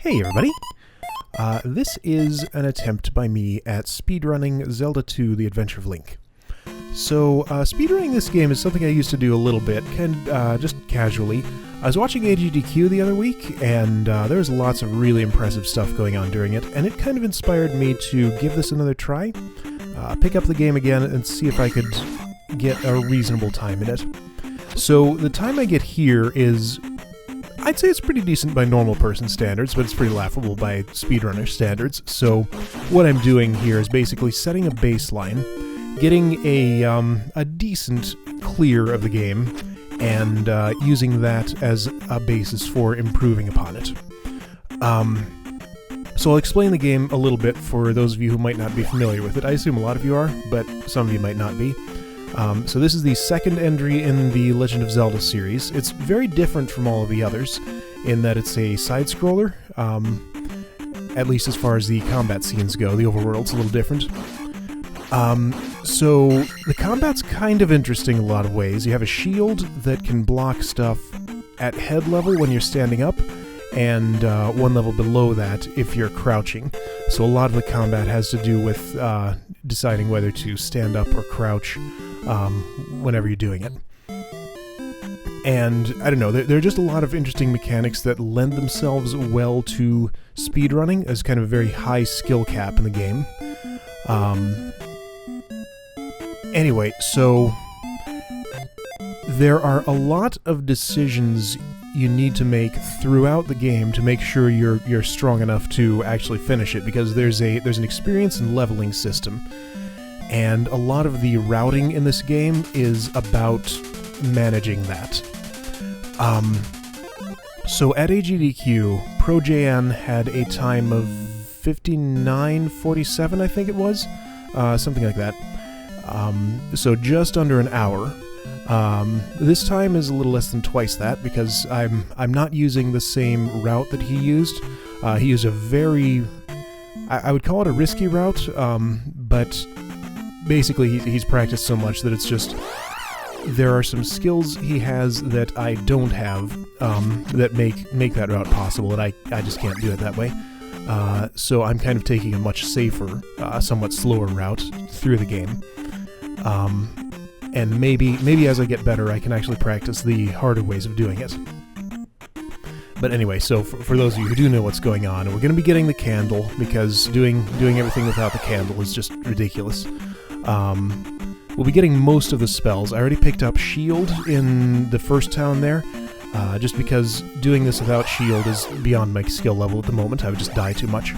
Hey everybody! This is an attempt by me at speedrunning Zelda II: The Adventure of Link. So, speedrunning this game is something I used to do a little bit, just casually. I was watching AGDQ the other week, and there was lots of really impressive stuff going on during it, and it kind of inspired me to give this another try, pick up the game again, and see if I could get a reasonable time in it. So, the time I get here is... I'd say it's pretty decent by normal person standards, but it's pretty laughable by speedrunner standards. So what I'm doing here is basically setting a baseline, getting a decent clear of the game, and using that as a basis for improving upon it. So I'll explain the game a little bit for those of you who might not be familiar with it. I assume a lot of you are, but some of you might not be. So this is the second entry in the Legend of Zelda series. It's very different from all of the others in that it's a side-scroller, at least as far as the combat scenes go. The overworld's a little different. So the combat's kind of interesting in a lot of ways. You have a shield that can block stuff at head level when you're standing up, and one level below that if you're crouching. So a lot of the combat has to do with deciding whether to stand up or crouch whenever you're doing it. And, I don't know, there are just a lot of interesting mechanics that lend themselves well to speedrunning as kind of a very high skill cap in the game. Anyway, so there are a lot of decisions you need to make throughout the game to make sure you're strong enough to actually finish it, because there's an experience and leveling system. And a lot of the routing in this game is about managing that. So at AGDQ, ProJN had a time of 59:47, I think it was, something like that. So just under an hour. This time is a little less than twice that, because I'm not using the same route that he used. He used a very, I would call it a risky route, but basically he's practiced so much that it's just, there are some skills he has that I don't have, that make that route possible, and I just can't do it that way. So I'm kind of taking a much safer, somewhat slower route through the game. And maybe as I get better, I can actually practice the harder ways of doing it. But anyway, so for those of you who do know what's going on, we're going to be getting the candle, because doing everything without the candle is just ridiculous. We'll be getting most of the spells. I already picked up Shield in the first town there, just because doing this without Shield is beyond my skill level at the moment. I would just die too much.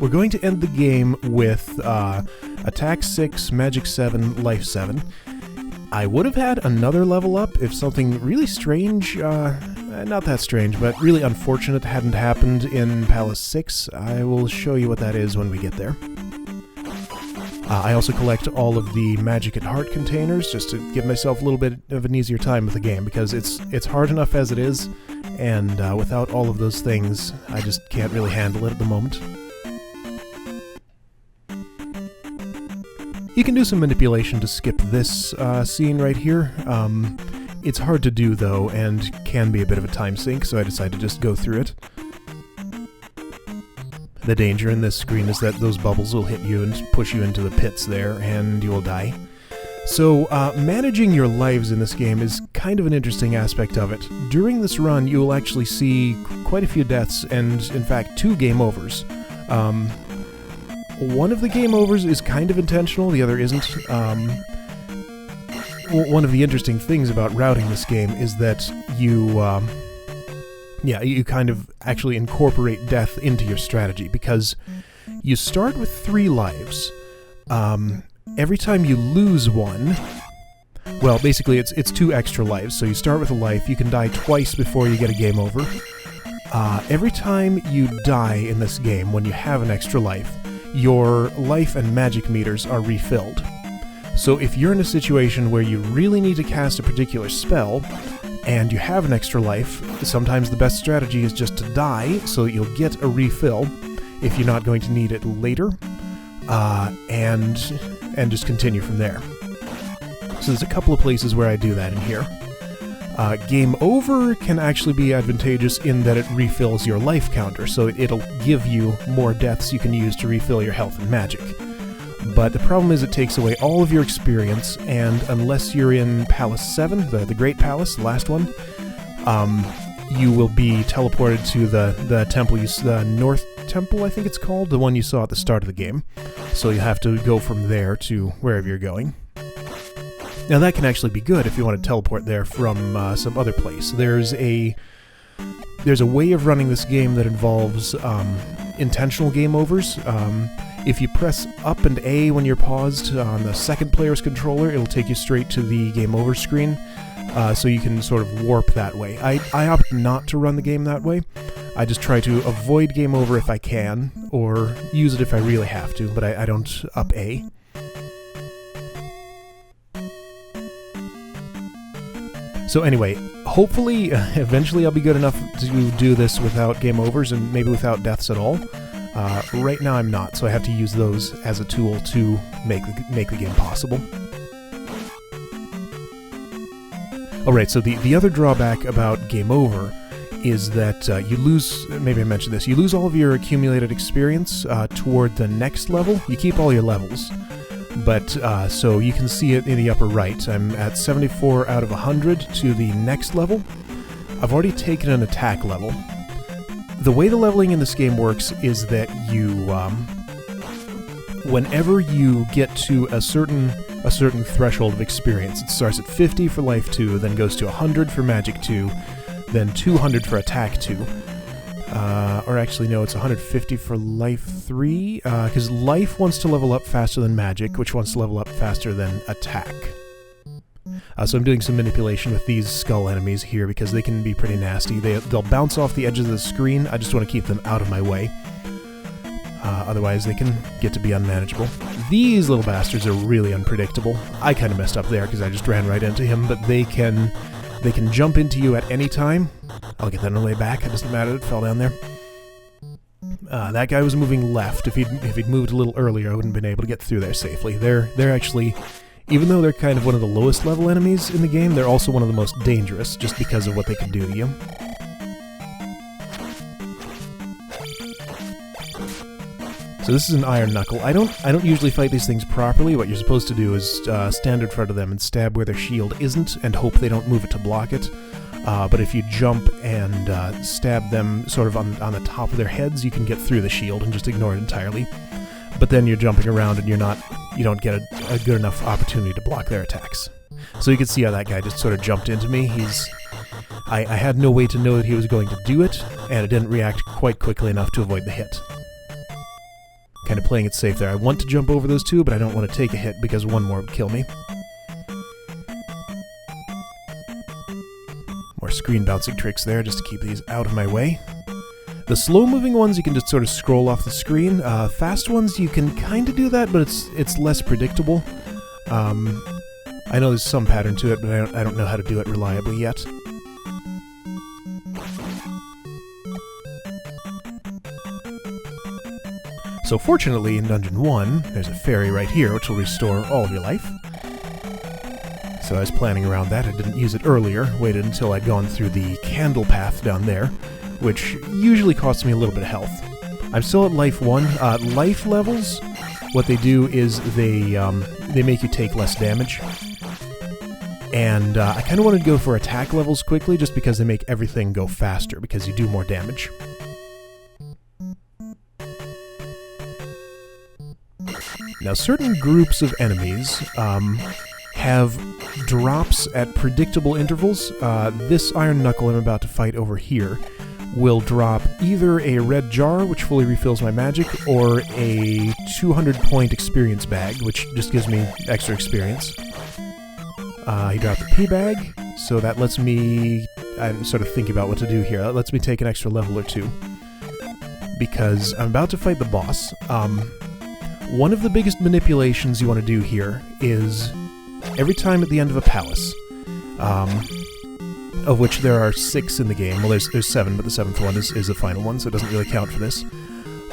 We're going to end the game with Attack 6, Magic 7, Life 7. I would have had another level up if something really strange, not that strange, but really unfortunate hadn't happened in Palace 6. I will show you what that is when we get there. I also collect all of the Magic at Heart containers just to give myself a little bit of an easier time with the game, because it's hard enough as it is, and without all of those things, I just can't really handle it at the moment. You can do some manipulation to skip this scene right here. It's hard to do, though, and can be a bit of a time sink, so I decided to just go through it. The danger in this screen is that those bubbles will hit you and push you into the pits there, and you will die. So, managing your lives in this game is kind of an interesting aspect of it. During this run, you will actually see quite a few deaths, and in fact, 2 game overs. One of the game overs is kind of intentional, the other isn't. One of the interesting things about routing this game is that you kind of actually incorporate death into your strategy, because you start with 3 lives. Every time you lose one, well, basically it's 2 extra lives, so you start with a life, you can die twice before you get a game over. Every time you die in this game, when you have an extra life, your life and magic meters are refilled. So if you're in a situation where you really need to cast a particular spell, and you have an extra life, sometimes the best strategy is just to die, so that you'll get a refill if you're not going to need it later, and just continue from there. So there's a couple of places where I do that in here. Game over can actually be advantageous in that it refills your life counter, so it'll give you more deaths you can use to refill your health and magic. But the problem is it takes away all of your experience, and unless you're in Palace 7, the Great Palace, the last one, you will be teleported to the temple, the North Temple, I think it's called, the one you saw at the start of the game. So you have to go from there to wherever you're going. Now that can actually be good if you want to teleport there from some other place. There's a way of running this game that involves intentional game overs. If you press up and A when you're paused on the second player's controller, it'll take you straight to the game over screen, so you can sort of warp that way. I opt not to run the game that way. I just try to avoid game over if I can, or use it if I really have to, but I don't up A. So anyway, hopefully, eventually I'll be good enough to do this without game overs and maybe without deaths at all. Right now I'm not, so I have to use those as a tool to make the game possible. Alright, so the other drawback about game over is that you lose, maybe I mentioned this, you lose all of your accumulated experience toward the next level. You keep all your levels. But, so you can see it in the upper right. I'm at 74 out of 100 to the next level. I've already taken an attack level. The way the leveling in this game works is that you, whenever you get to a certain threshold of experience, it starts at 50 for Life 2, then goes to 100 for Magic 2, then 200 for Attack 2. Or actually, no, it's 150 for Life 3, because Life wants to level up faster than Magic, which wants to level up faster than Attack. So I'm doing some manipulation with these skull enemies here, because they can be pretty nasty. They'll bounce off the edges of the screen. I just want to keep them out of my way. Otherwise, they can get to be unmanageable. These little bastards are really unpredictable. I kind of messed up there, because I just ran right into him, but they can jump into you at any time. I'll get that on the way back. It doesn't matter. It fell down there. That guy was moving left. If he'd moved a little earlier, I wouldn't have been able to get through there safely. They're actually, even though they're kind of one of the lowest level enemies in the game, they're also one of the most dangerous, just because of what they can do to you. So this is an Iron Knuckle. I don't usually fight these things properly. What you're supposed to do is stand in front of them and stab where their shield isn't, and hope they don't move it to block it. But if you jump and stab them sort of on the top of their heads, you can get through the shield and just ignore it entirely. But then you're jumping around and you don't get a good enough opportunity to block their attacks. So you can see how that guy just sort of jumped into me. I had no way to know that he was going to do it, and it didn't react quite quickly enough to avoid the hit. Kind of playing it safe there. I want to jump over those two, but I don't want to take a hit because one more would kill me. More screen bouncing tricks there just to keep these out of my way. The slow-moving ones you can just sort of scroll off the screen. Fast ones you can kind of do that, but it's less predictable. I know there's some pattern to it, but I don't know how to do it reliably yet. So fortunately, in Dungeon 1, there's a fairy right here, which will restore all of your life. So I was planning around that. I didn't use it earlier, waited until I'd gone through the candle path down there, which usually costs me a little bit of health. I'm still at Life 1. Life levels, what they do is they make you take less damage. And I kind of wanted to go for attack levels quickly, just because they make everything go faster, because you do more damage. Now, certain groups of enemies have drops at predictable intervals. This Iron Knuckle I'm about to fight over here will drop either a red jar, which fully refills my magic, or a 200-point experience bag, which just gives me extra experience. He dropped a P bag, so that lets me... I'm sort of thinking about what to do here. That lets me take an extra level or two, because I'm about to fight the boss. One of the biggest manipulations you want to do here is every time at the end of a palace, of which there are 6 in the game. Well, there's 7, but the 7th one is the final one, so it doesn't really count for this.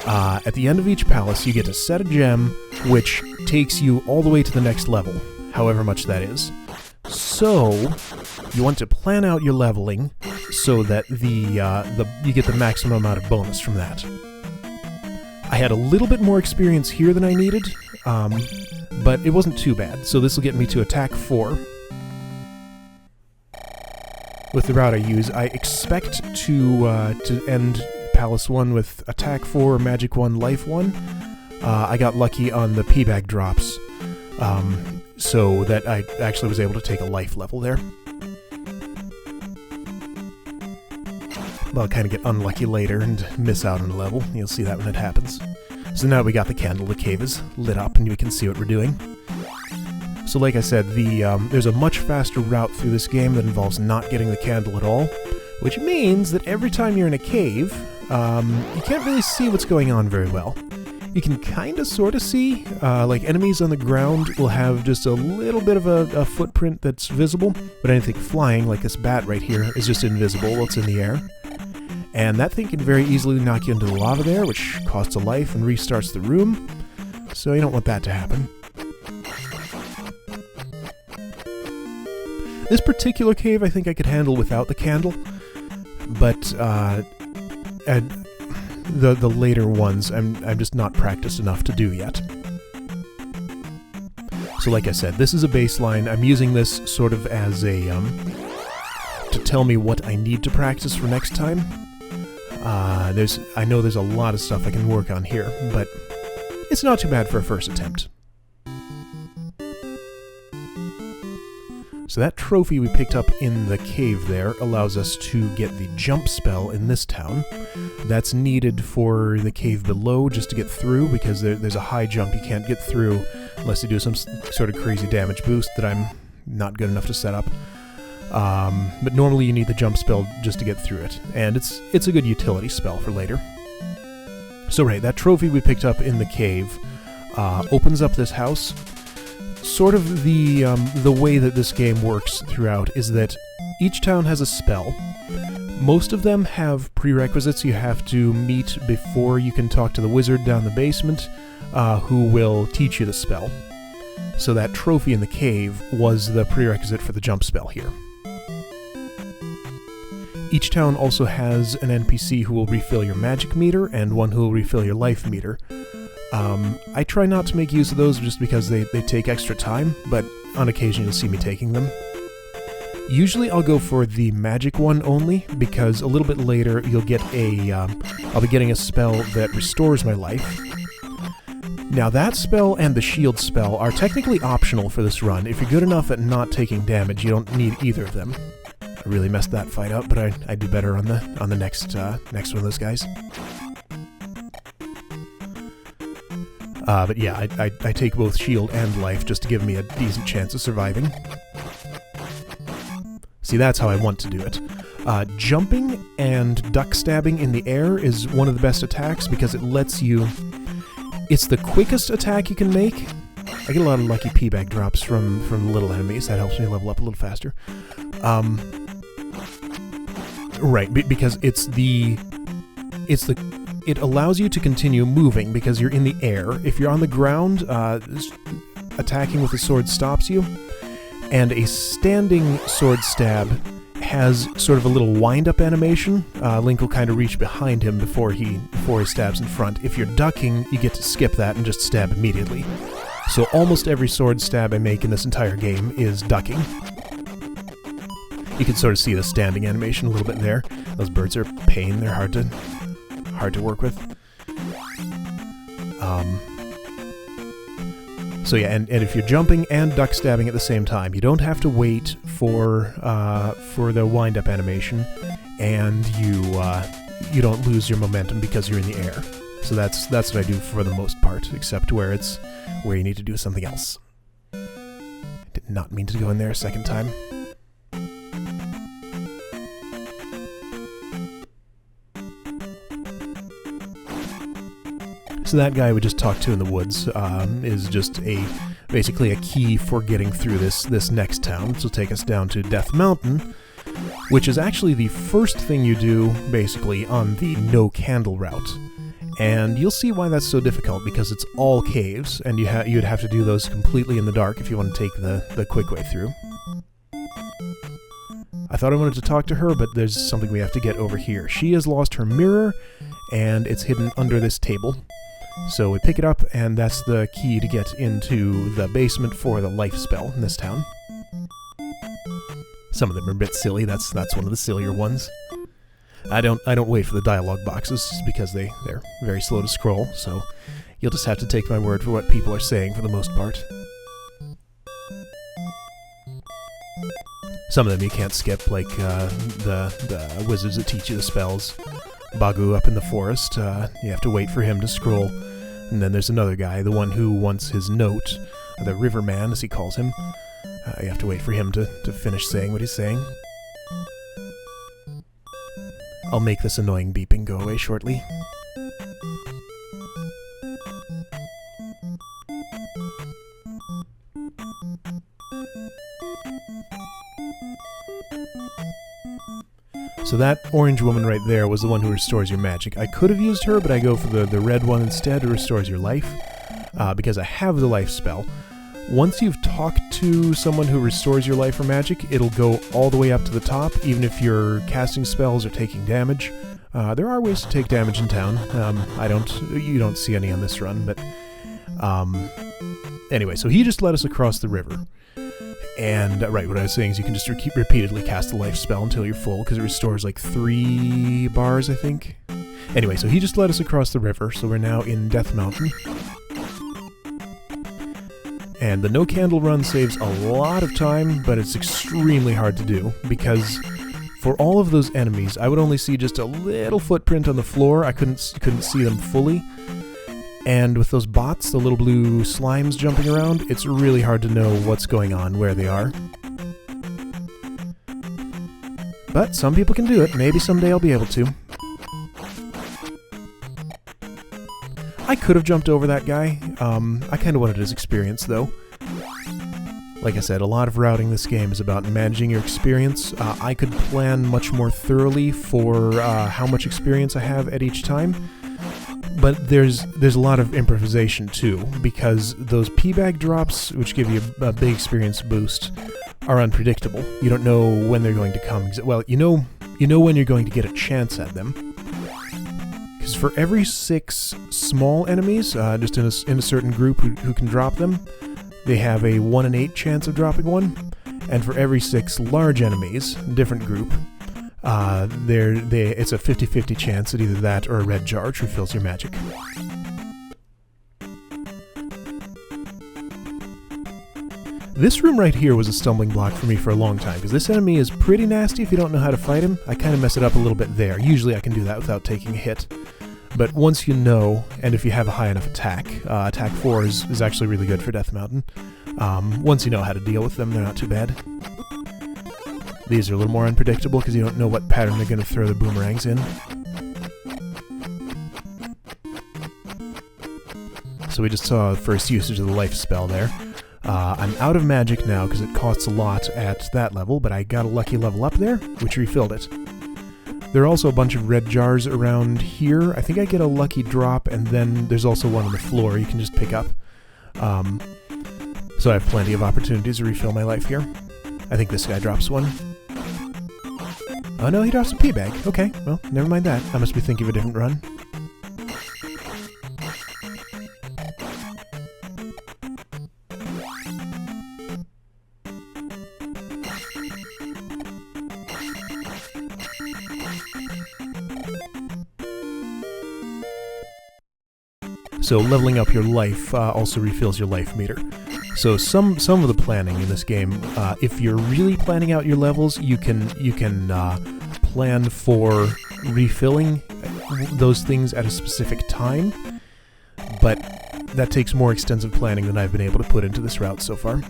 At the end of each palace, you get to set a gem, which takes you all the way to the next level, however much that is. So, you want to plan out your leveling so that you get the maximum amount of bonus from that. I had a little bit more experience here than I needed, but it wasn't too bad. So this will get me to attack 4. With the route I use, I expect to end Palace 1 with attack 4, magic 1, life 1. I got lucky on the P-bag drops, so that I actually was able to take a life level there. But I'll kind of get unlucky later and miss out on a level. You'll see that when it happens. So now we got the candle, the cave is lit up and we can see what we're doing. So like I said, there's a much faster route through this game that involves not getting the candle at all, which means that every time you're in a cave, you can't really see what's going on very well. You can kind of sort of see, like enemies on the ground will have just a little bit of a footprint that's visible, but anything flying, like this bat right here, is just invisible while it's in the air. And that thing can very easily knock you into the lava there, which costs a life and restarts the room, so you don't want that to happen. This particular cave I think I could handle without the candle, but the later ones I'm just not practiced enough to do yet. So like I said, this is a baseline. I'm using this sort of as a to tell me what I need to practice for next time. I know there's a lot of stuff I can work on here, but it's not too bad for a first attempt. So that trophy we picked up in the cave there allows us to get the jump spell in this town. That's needed for the cave below just to get through, because there's a high jump you can't get through unless you do some sort of crazy damage boost that I'm not good enough to set up. But normally you need the jump spell just to get through it, and it's a good utility spell for later. So right, that trophy we picked up in the cave opens up this house. Sort of the way that this game works throughout is that each town has a spell. Most of them have prerequisites you have to meet before you can talk to the wizard down the basement, who will teach you the spell. So that trophy in the cave was the prerequisite for the jump spell here. Each town also has an NPC who will refill your magic meter and one who will refill your life meter. I try not to make use of those just because they take extra time, but on occasion you'll see me taking them. Usually I'll go for the magic one only, because a little bit later you'll get I'll be getting a spell that restores my life. Now that spell and the shield spell are technically optional for this run. If you're good enough at not taking damage, you don't need either of them. I really messed that fight up, but I do better on the next one of those guys. But yeah, I take both shield and life just to give me a decent chance of surviving. See, that's how I want to do it. Jumping and duck stabbing in the air is one of the best attacks because it lets you... It's the quickest attack you can make. I get a lot of lucky P-bag drops from little enemies. That helps me level up a little faster. Right, because it allows you to continue moving because you're in the air. If you're on the ground, attacking with a sword stops you. And a standing sword stab has sort of a little wind-up animation. Link will kind of reach behind him before he stabs in front. If you're ducking, you get to skip that and just stab immediately. So almost every sword stab I make in this entire game is ducking. You can sort of see the standing animation a little bit there. Those birds are a pain. They're hard to work with. So yeah, and if you're jumping and duck stabbing at the same time, you don't have to wait for the wind-up animation, and you don't lose your momentum because you're in the air. So that's what I do for the most part, except where you need to do something else. Did not mean to go in there a second time. So that guy we just talked to in the woods is just basically a key for getting through this next town. This will take us down to Death Mountain, which is actually the first thing you do, basically, on the no candle route. And you'll see why that's so difficult, because it's all caves, and you'd have to do those completely in the dark if you want to take the quick way through. I thought I wanted to talk to her, but there's something we have to get over here. She has lost her mirror, and it's hidden under this table. So we pick it up, and that's the key to get into the basement for the life spell in this town. Some of them are a bit silly. That's one of the sillier ones. I don't wait for the dialogue boxes just because they're very slow to scroll, so you'll just have to take my word for what people are saying for the most part. Some of them you can't skip, like the wizards that teach you the spells. Bagu up in the forest, you have to wait for him to scroll. And then there's another guy, the one who wants his note, the Riverman as he calls him. You have to wait for him to finish saying what he's saying. I'll make this annoying beeping go away shortly. So that orange woman right there was the one who restores your magic. I could have used her, but I go for the red one instead, who restores your life, because I have the life spell. Once you've talked to someone who restores your life or magic, it'll go all the way up to the top, even if you're casting spells or taking damage. There are ways to take damage in town. You don't see any on this run, but anyway, so he just led us across the river. And, right, what I was saying is you can just repeatedly cast the life spell until you're full, because it restores like 3 bars, I think. Anyway, so he just led us across the river, so we're now in Death Mountain. And the no-candle run saves a lot of time, but it's extremely hard to do, because for all of those enemies, I would only see just a little footprint on the floor. I couldn't see them fully. And with those bots, the little blue slimes jumping around, it's really hard to know what's going on, where they are. But some people can do it. Maybe someday I'll be able to. I could have jumped over that guy. I kind of wanted his experience, though. Like I said, a lot of routing this game is about managing your experience. I could plan much more thoroughly for how much experience I have at each time. But there's a lot of improvisation too, because those P-bag drops, which give you a big experience boost, are unpredictable. You don't know when they're going to come. Well, you know when you're going to get a chance at them. Because for every 6 small enemies, just in a certain group who can drop them, they have a 1 in 8 chance of dropping one. And for every 6 large enemies, different group, it's a 50-50 chance at either that or a red jar, which refills your magic. This room right here was a stumbling block for me for a long time, because this enemy is pretty nasty if you don't know how to fight him. I kind of mess it up a little bit there. Usually I can do that without taking a hit. But once you know, and if you have a high enough attack, attack 4 is actually really good for Death Mountain. Once you know how to deal with them, they're not too bad. These are a little more unpredictable because you don't know what pattern they're going to throw the boomerangs in. So we just saw the first usage of the life spell there. I'm out of magic now because it costs a lot at that level, but I got a lucky level up there, which refilled it. There are also a bunch of red jars around here. I think I get a lucky drop, and then there's also one on the floor you can just pick up. So I have plenty of opportunities to refill my life here. I think this guy drops one. Oh no, he drops a P-bag. Okay, well, never mind that. I must be thinking of a different run. So leveling up your life also refills your life meter. So some of the planning in this game, if you're really planning out your levels, you can plan for refilling those things at a specific time, but that takes more extensive planning than I've been able to put into this route so far.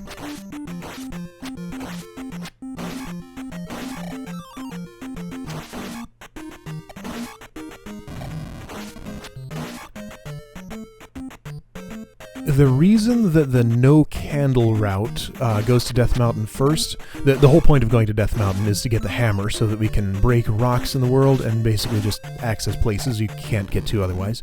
The reason that the no-candle route goes to Death Mountain first, the whole point of going to Death Mountain is to get the hammer so that we can break rocks in the world and basically just access places you can't get to otherwise.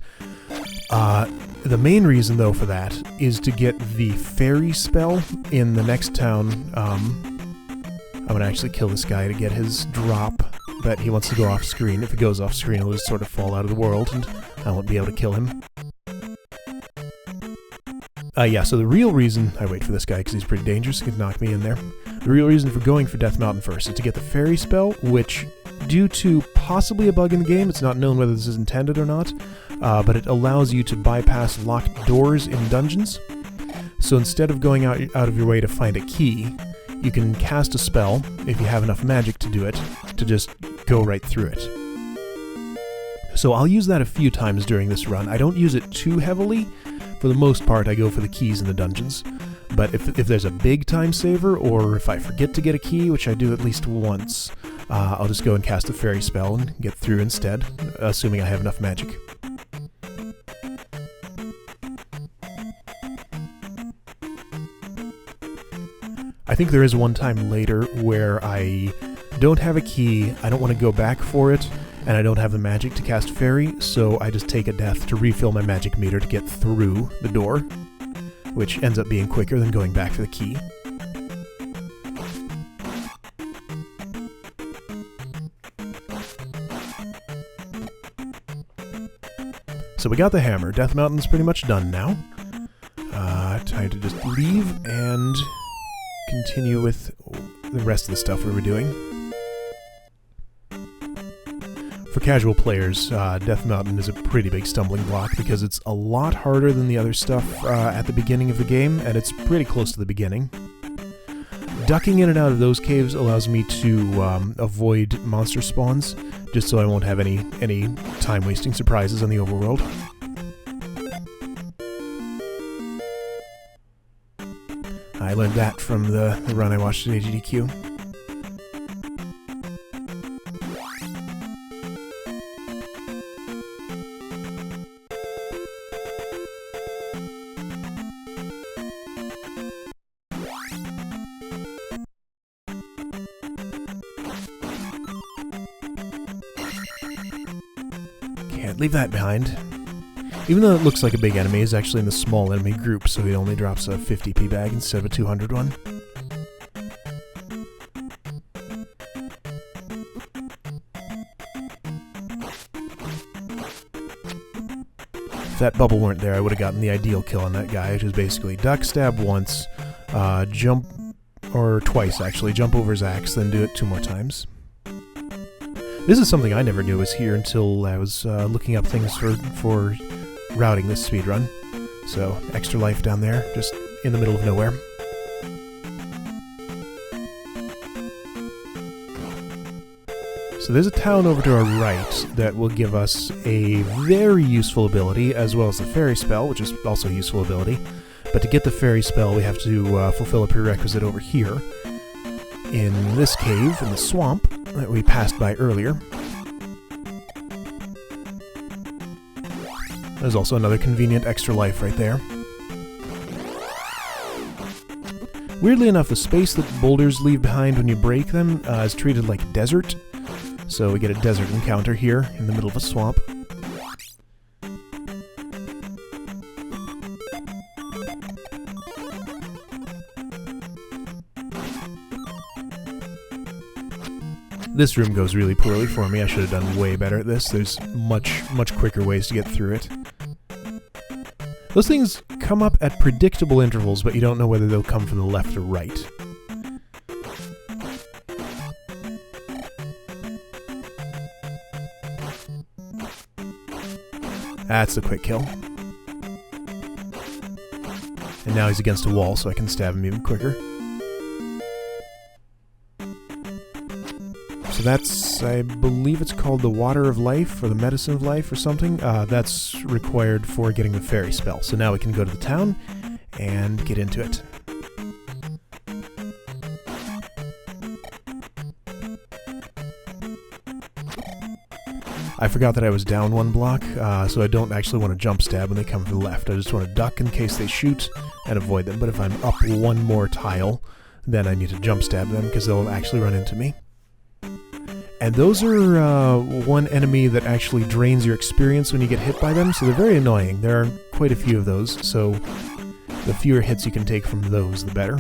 The main reason, though, for that is to get the fairy spell in the next town, I'm gonna actually kill this guy to get his drop, but he wants to go off screen. If he goes off screen, he'll just sort of fall out of the world, and I won't be able to kill him. Yeah, so the real reason... I wait for this guy because he's pretty dangerous. He can knock me in there. The real reason for going for Death Mountain first is to get the fairy spell, which, due to possibly a bug in the game, it's not known whether this is intended or not, but it allows you to bypass locked doors in dungeons. So instead of going out of your way to find a key, you can cast a spell, if you have enough magic to do it, to just go right through it. So I'll use that a few times during this run. I don't use it too heavily. For the most part, I go for the keys in the dungeons. But if there's a big time saver, or if I forget to get a key, which I do at least once, I'll just go and cast a fairy spell and get through instead, assuming I have enough magic. I think there is one time later where I don't have a key, I don't want to go back for it, and I don't have the magic to cast fairy, so I just take a death to refill my magic meter to get through the door, which ends up being quicker than going back for the key. So we got the hammer. Death Mountain's pretty much done now. Time to just leave and continue with the rest of the stuff we were doing. For casual players, Death Mountain is a pretty big stumbling block because it's a lot harder than the other stuff at the beginning of the game, and it's pretty close to the beginning. Ducking in and out of those caves allows me to avoid monster spawns, just so I won't have any time-wasting surprises on the overworld. I learned that from the run I watched at AGDQ. Can't leave that behind. Even though it looks like a big enemy, he's actually in the small enemy group, so he only drops a 50p bag instead of a 200 one. If that bubble weren't there, I would have gotten the ideal kill on that guy, which is basically duck, stab once, jump, or twice actually, jump over his axe, then do it 2 more times. This is something I never knew was here until I was looking up things for routing this speedrun. So, extra life down there, just in the middle of nowhere. So there's a town over to our right that will give us a very useful ability, as well as the fairy spell, which is also a useful ability. But to get the fairy spell, we have to fulfill a prerequisite over here, in this cave, in the swamp, that we passed by earlier. There's also another convenient extra life right there. Weirdly enough, the space that boulders leave behind when you break them is treated like desert. So we get a desert encounter here in the middle of a swamp. This room goes really poorly for me. I should have done way better at this. There's much quicker ways to get through it. Those things come up at predictable intervals, but you don't know whether they'll come from the left or right. That's the quick kill. And now he's against a wall, so I can stab him even quicker. So that's, I believe it's called the Water of Life, or the Medicine of Life, or something. That's required for getting the fairy spell. So now we can go to the town and get into it. I forgot that I was down 1 block, so I don't actually want to jump stab when they come from the left. I just want to duck in case they shoot and avoid them. But if I'm up 1 more tile, then I need to jump stab them because they'll actually run into me. And those are one enemy that actually drains your experience when you get hit by them, so they're very annoying. There are quite a few of those, so the fewer hits you can take from those, the better.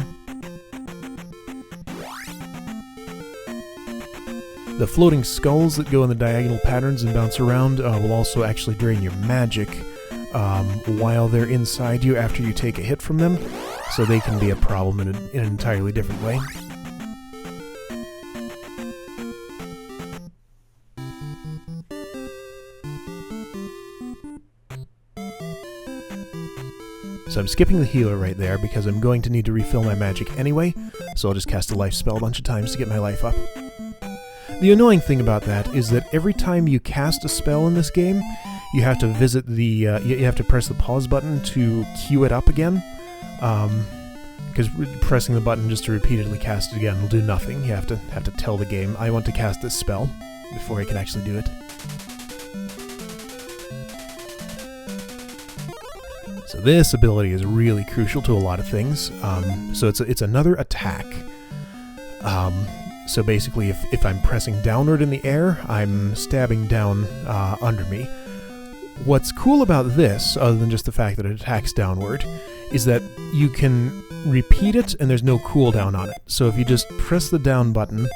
The floating skulls that go in the diagonal patterns and bounce around will also actually drain your magic while they're inside you after you take a hit from them, so they can be a problem in an entirely different way. So I'm skipping the healer right there because I'm going to need to refill my magic anyway, so I'll just cast a life spell a bunch of times to get my life up. The annoying thing about that is that every time you cast a spell in this game, you have to visit the, you have to press the pause button to queue it up again, because pressing the button just to repeatedly cast it again will do nothing. You have to tell the game, I want to cast this spell, before I can actually do it. So this ability is really crucial to a lot of things. So it's another attack. So basically, if I'm pressing downward in the air, I'm stabbing down under me. What's cool about this, other than just the fact that it attacks downward, is that you can repeat it and there's no cooldown on it. So if you just press the down button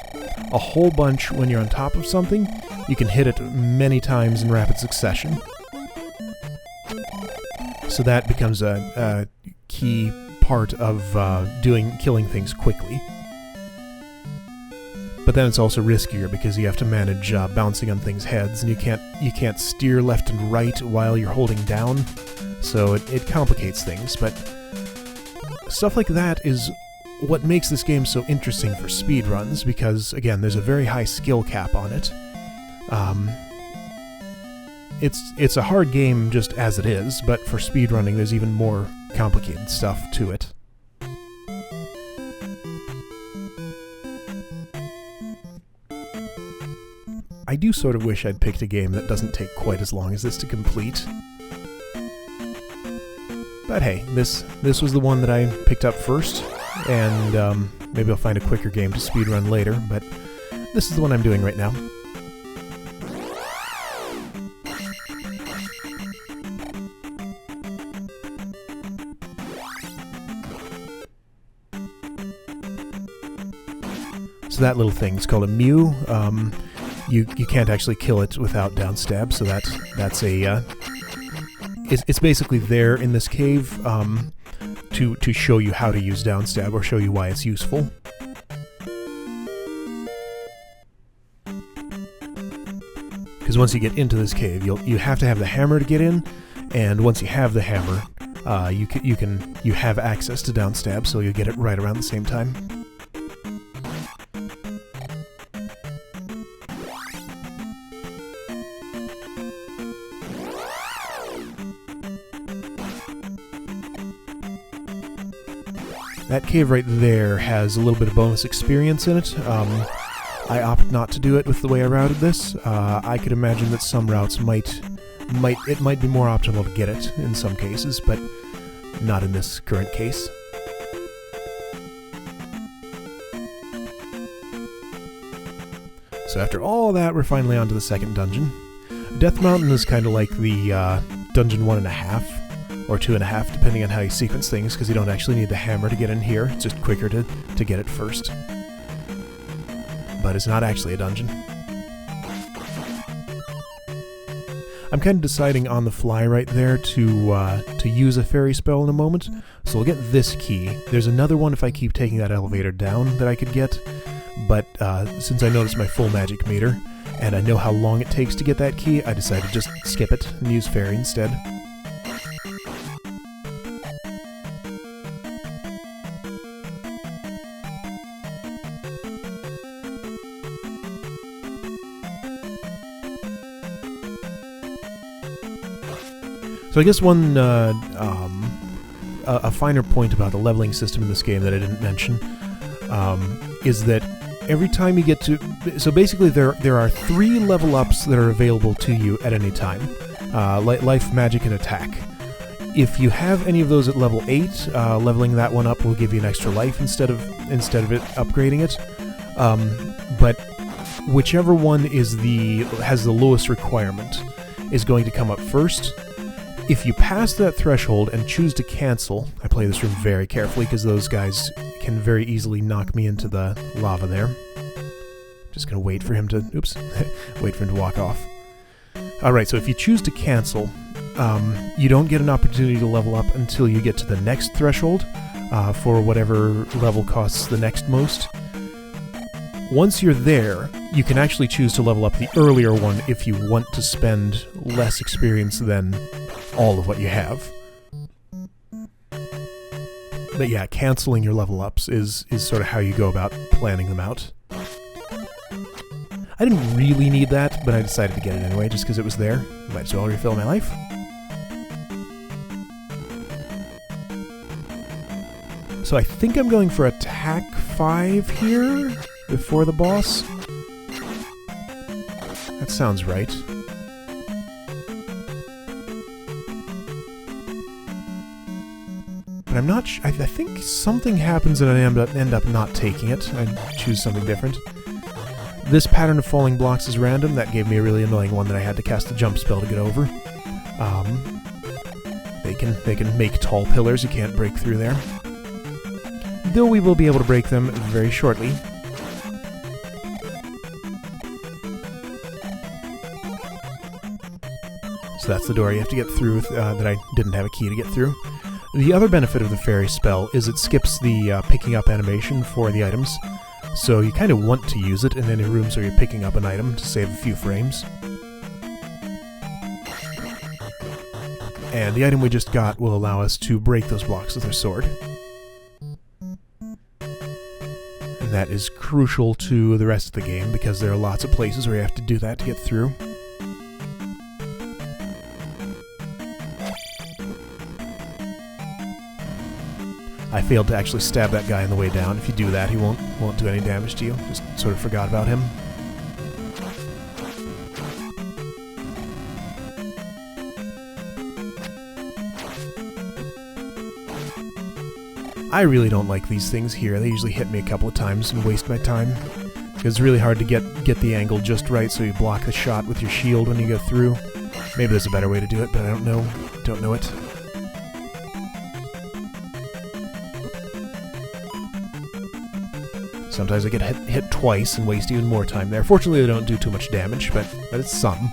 a whole bunch when you're on top of something, you can hit it many times in rapid succession. So that becomes a key part of killing things quickly. But then it's also riskier because you have to manage bouncing on things' heads, and you can't steer left and right while you're holding down. So it complicates things. But stuff like that is what makes this game so interesting for speedruns, because again, there's a very high skill cap on it. It's a hard game just as it is, but for speedrunning there's even more complicated stuff to it. I do sort of wish I'd picked a game that doesn't take quite as long as this to complete. But hey, this was the one that I picked up first, and maybe I'll find a quicker game to speedrun later, but this is the one I'm doing right now. So that little thing is called a Mew. You can't actually kill it without downstab, so that's a it's basically there in this cave to show you how to use downstab or show you why it's useful. Because once you get into this cave, you have to have the hammer to get in, and once you have the hammer, you have access to downstab, so you'll get it right around the same time. That cave right there has a little bit of bonus experience in it. I opt not to do it with the way I routed this. I could imagine that some routes might be more optimal to get it in some cases, but not in this current case. So after all that, we're finally on to the second dungeon. Death Mountain is kind of like the dungeon 1.5. Or 2.5, depending on how you sequence things, because you don't actually need the hammer to get in here. It's just quicker to get it first. But it's not actually a dungeon. I'm kind of deciding on the fly right there to use a fairy spell in a moment, so we'll get this key. There's another one if I keep taking that elevator down that I could get, but since I noticed my full magic meter, and I know how long it takes to get that key, I decided to just skip it and use fairy instead. So I guess one a finer point about the leveling system in this game that I didn't mention is that every time you get to... So basically there are 3 level ups that are available to you at any time. Life, magic, and attack. If you have any of those at level 8, leveling that one up will give you an extra life instead of it upgrading it. But whichever one has the lowest requirement is going to come up first. If you pass that threshold and choose to cancel, I play this room very carefully because those guys can very easily knock me into the lava there. Just gonna wait for him to, oops, wait for him to walk off. Alright, so if you choose to cancel, you don't get an opportunity to level up until you get to the next threshold, for whatever level costs the next most. Once you're there, you can actually choose to level up the earlier one if you want to spend less experience than all of what you have. But yeah, canceling your level ups is sort of how you go about planning them out. I didn't really need that, but I decided to get it anyway, just because it was there. Might as well refill my life. So I think I'm going for attack 5 here, before the boss. That sounds right. But I'm not I think something happens and I end up not taking it. I choose something different. This pattern of falling blocks is random. That gave me a really annoying one that I had to cast a jump spell to get over. They can make tall pillars. You can't break through there. Though we will be able to break them very shortly. So that's the door you have to get through that I didn't have a key to get through. The other benefit of the fairy spell is it skips the picking up animation for the items. So you kind of want to use it in any rooms where you're picking up an item to save a few frames. And the item we just got will allow us to break those blocks with our sword. And that is crucial to the rest of the game because there are lots of places where you have to do that to get through. I failed to actually stab that guy on the way down. If you do that, he won't do any damage to you. Just sort of forgot about him. I really don't like these things here. They usually hit me a couple of times and waste my time. It's really hard to get the angle just right so you block the shot with your shield when you go through. Maybe there's a better way to do it, but I don't know. Don't know it. Sometimes I get hit twice and waste even more time there. Fortunately, they don't do too much damage, but it's some.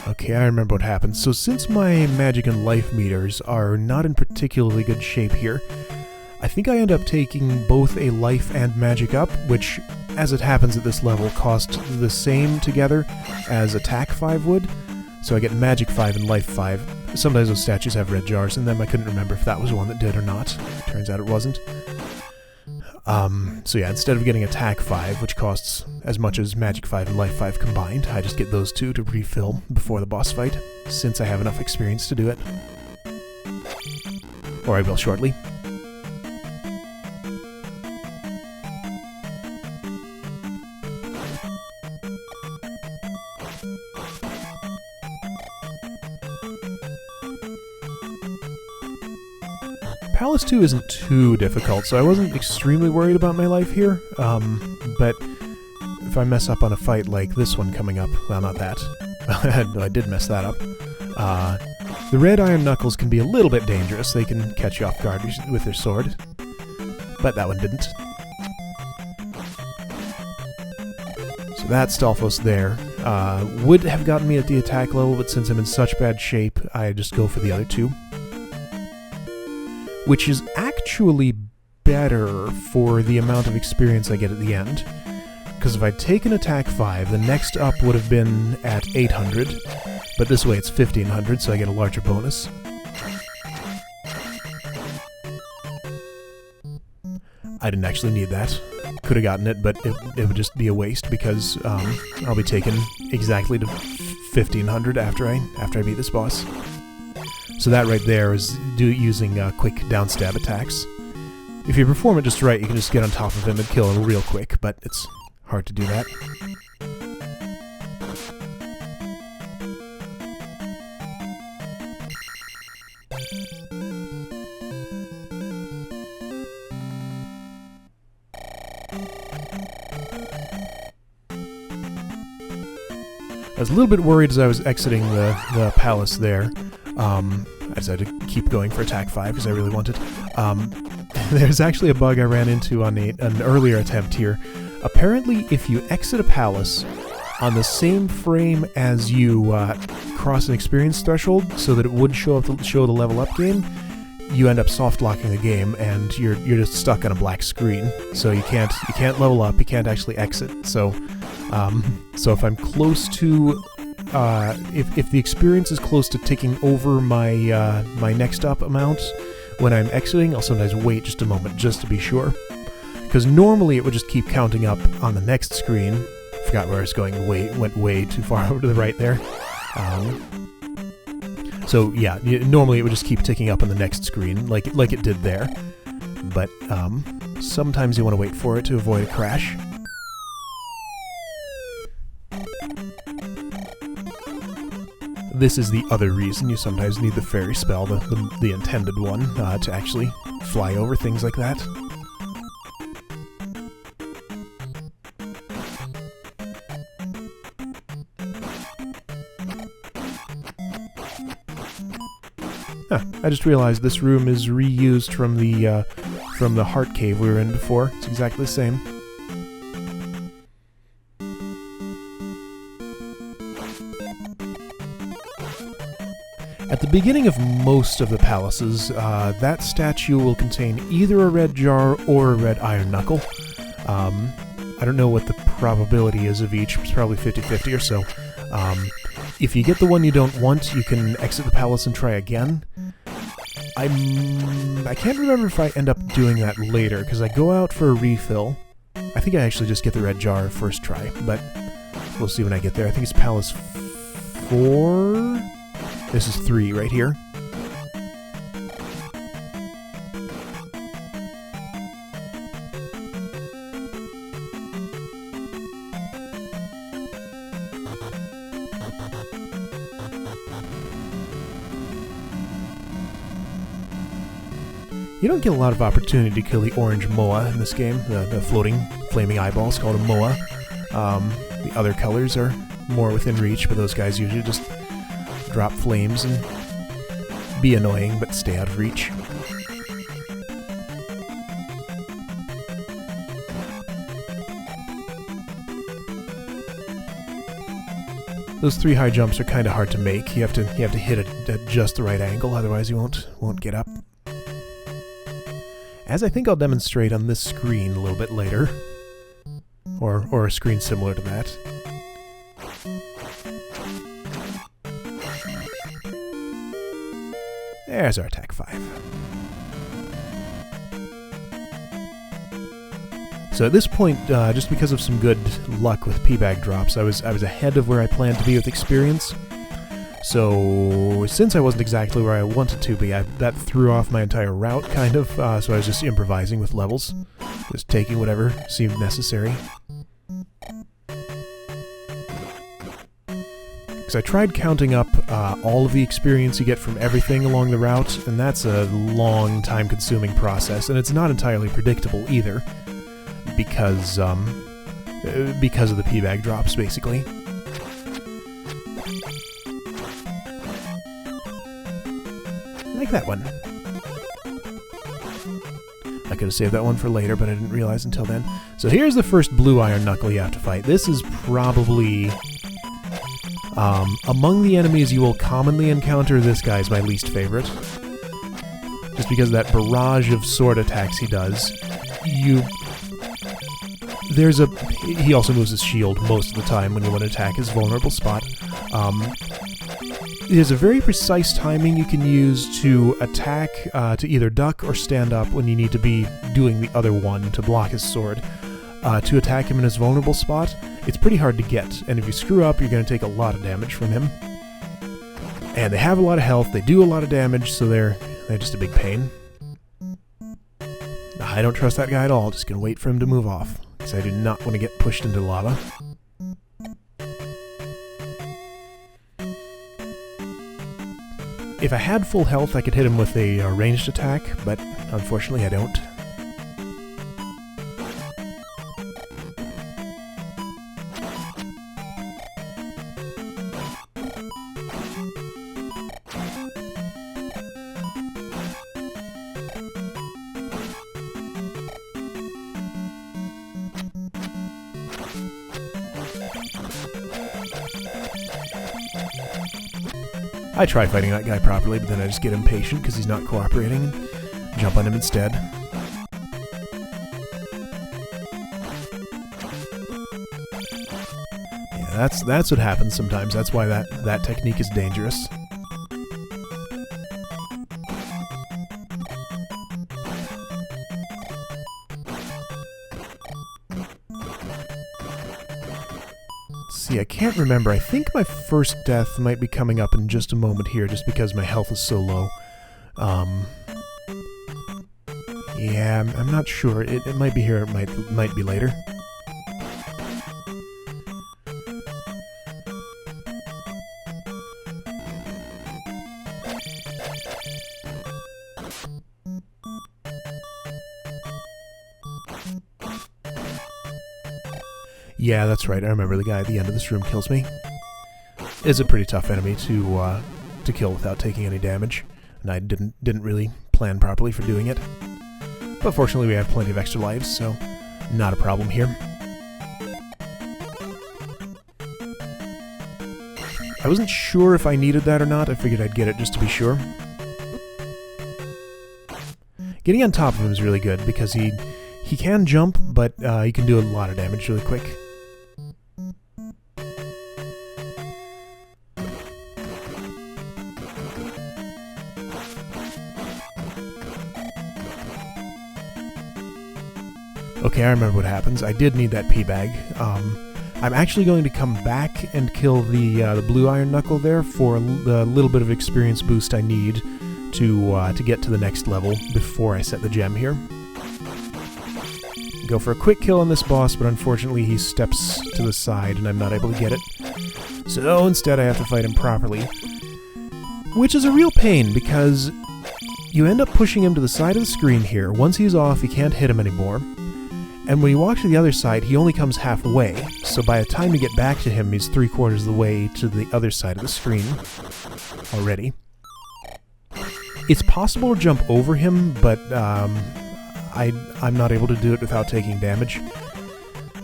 Okay, I remember what happened. So since my magic and life meters are not in particularly good shape here, I think I end up taking both a life and magic up, which, as it happens at this level, cost the same together as attack 5 would. So I get magic 5 and life 5. Sometimes those statues have red jars in them. I couldn't remember if that was one that did or not. Turns out it wasn't. So yeah, instead of getting attack 5, which costs as much as magic 5 and life 5 combined, I just get those two to refill before the boss fight, since I have enough experience to do it. Or I will shortly. Palace 2 isn't too difficult, so I wasn't extremely worried about my life here, but if I mess up on a fight like this one coming up, well, not that. No, I did mess that up. The red iron knuckles can be a little bit dangerous. They can catch you off guard with their sword, but that one didn't. So that Stalfos there would have gotten me at the attack level, but since I'm in such bad shape, I just go for the other two. Which is actually better for the amount of experience I get at the end. Because if I'd taken attack 5, the next up would have been at 800, but this way it's 1500, so I get a larger bonus. I didn't actually need that. Could have gotten it, but it would just be a waste because I'll be taken exactly to 1500 after I beat this boss. So that right there is using quick downstab attacks. If you perform it just right, you can just get on top of him and kill him real quick, but it's hard to do that. I was a little bit worried as I was exiting the palace there. I decided to keep going for attack 5 because I really wanted. There's actually a bug I ran into on an earlier attempt here. Apparently, if you exit a palace on the same frame as you cross an experience threshold, so that it would show the level up game, you end up soft locking the game, and you're just stuck on a black screen. So you can't level up. You can't actually exit. So if I'm close to if the experience is close to ticking over my my next up amount when I'm exiting, I'll sometimes wait just a moment just to be sure. Because normally it would just keep counting up on the next screen. Forgot where I was going. Went way too far over to the right there. So yeah, normally it would just keep ticking up on the next screen, like it did there. But sometimes you want to wait for it to avoid a crash. This is the other reason you sometimes need the fairy spell, the intended one, to actually fly over things like that. Huh, I just realized this room is reused from the heart cave we were in before. It's exactly the same. At the beginning of most of the palaces, that statue will contain either a red jar or a red iron knuckle. I don't know what the probability is of each. It's probably 50-50 or so. If you get the one you don't want, you can exit the palace and try again. I can't remember if I end up doing that later, because I go out for a refill. I think I actually just get the red jar first try, but we'll see when I get there. I think it's Palace 4? This is 3 right here. You don't get a lot of opportunity to kill the orange Moa in this game, the floating, flaming eyeballs called a Moa. The other colors are more within reach, but those guys usually just drop flames and be annoying, but stay out of reach. Those 3 high jumps are kind of hard to make. You have to hit it at just the right angle, otherwise you won't get up. As I think I'll demonstrate on this screen a little bit later, or a screen similar to that. There's our attack 5. So at this point, just because of some good luck with P-bag drops, I was ahead of where I planned to be with experience. So since I wasn't exactly where I wanted to be, that threw off my entire route, kind of. So I was just improvising with levels, just taking whatever seemed necessary. Because I tried counting up all of the experience you get from everything along the route, and that's a long, time-consuming process, and it's not entirely predictable either, because of the P-bag drops, basically. Like that one. I could have saved that one for later, but I didn't realize until then. So here's the first blue iron knuckle you have to fight. This is probably... among the enemies you will commonly encounter, this guy's my least favorite. Just because of that barrage of sword attacks he does. He also moves his shield most of the time when you want to attack his vulnerable spot. There's a very precise timing you can use to attack, to either duck or stand up when you need to be doing the other one to block his sword. To attack him in his vulnerable spot, it's pretty hard to get, and if you screw up, you're going to take a lot of damage from him. And they have a lot of health, they do a lot of damage, so they're just a big pain. I don't trust that guy at all, just going to wait for him to move off, because I do not want to get pushed into lava. If I had full health, I could hit him with a ranged attack, but unfortunately I don't. I try fighting that guy properly, but then I just get impatient because he's not cooperating and jump on him instead. Yeah, that's what happens sometimes. That's why that technique is dangerous. See, I can't remember. I think my first death might be coming up in just a moment here, just because my health is so low. Yeah, I'm not sure. It might be here, it might be later. Yeah, that's right. I remember the guy at the end of this room kills me. It's a pretty tough enemy to kill without taking any damage, and I didn't really plan properly for doing it. But fortunately, we have plenty of extra lives, so not a problem here. I wasn't sure if I needed that or not. I figured I'd get it just to be sure. Getting on top of him is really good because he can jump, but he can do a lot of damage really quick. Okay, I remember what happens. I did need that P-bag. I'm actually going to come back and kill the blue iron knuckle there for the little bit of experience boost I need to get to the next level before I set the gem here. Go for a quick kill on this boss, but unfortunately he steps to the side and I'm not able to get it. So instead I have to fight him properly, which is a real pain because you end up pushing him to the side of the screen here. Once he's off, you can't hit him anymore. And when you walk to the other side, he only comes halfway, so by the time you get back to him, he's 3/4 of the way to the other side of the screen already. It's possible to jump over him, but I'm not able to do it without taking damage.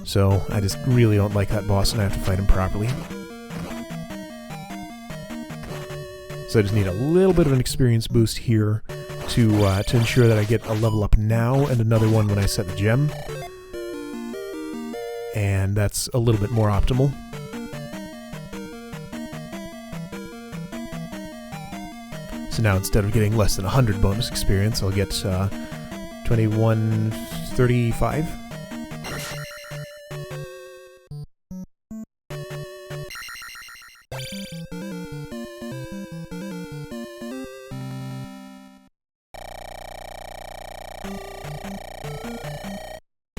So I just really don't like that boss and I have to fight him properly. So I just need a little bit of an experience boost here to ensure that I get a level up now and another one when I set the gem. And that's a little bit more optimal. So now instead of getting less than 100 bonus experience, I'll get 2135.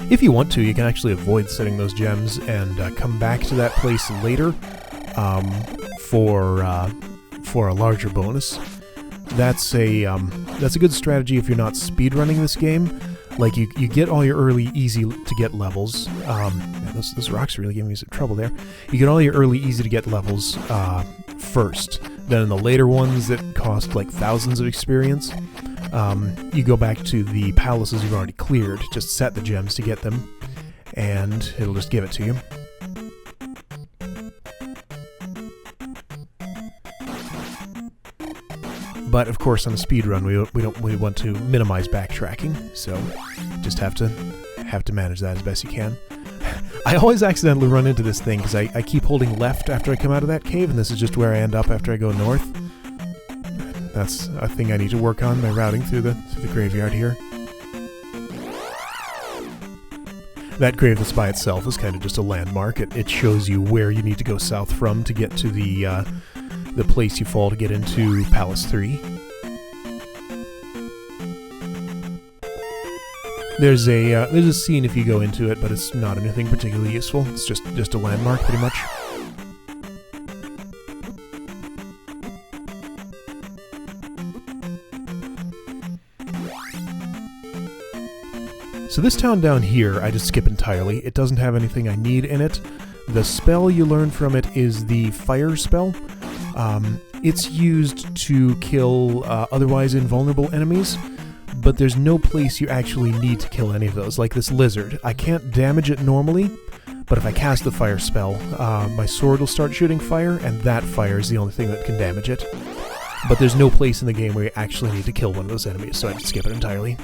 If you want to, you can actually avoid setting those gems and come back to that place later for a larger bonus. That's a good strategy if you're not speedrunning this game. Like you get all your early easy to get levels. Man, those rocks are really giving me some trouble there. You get all your early easy to get levels first. Then in the later ones that cost like thousands of experience, you go back to the palaces you've already cleared, just set the gems to get them, and it'll just give it to you. But of course on a speedrun we want to minimize backtracking, so just have to manage that as best you can. I always accidentally run into this thing because I keep holding left after I come out of that cave, and this is just where I end up after I go north. That's a thing I need to work on by routing through the graveyard here. That grave that's by itself is kind of just a landmark. It shows you where you need to go south from to get to the place you fall to get into Palace 3. There's a scene if you go into it, but it's not anything particularly useful. It's just a landmark, pretty much. So this town down here, I just skip entirely. It doesn't have anything I need in it. The spell you learn from it is the fire spell. It's used to kill otherwise invulnerable enemies, but there's no place you actually need to kill any of those. Like this lizard. I can't damage it normally, but if I cast the fire spell, my sword will start shooting fire, and that fire is the only thing that can damage it. but there's no place in the game where you actually need to kill one of those enemies, so I just skip it entirely.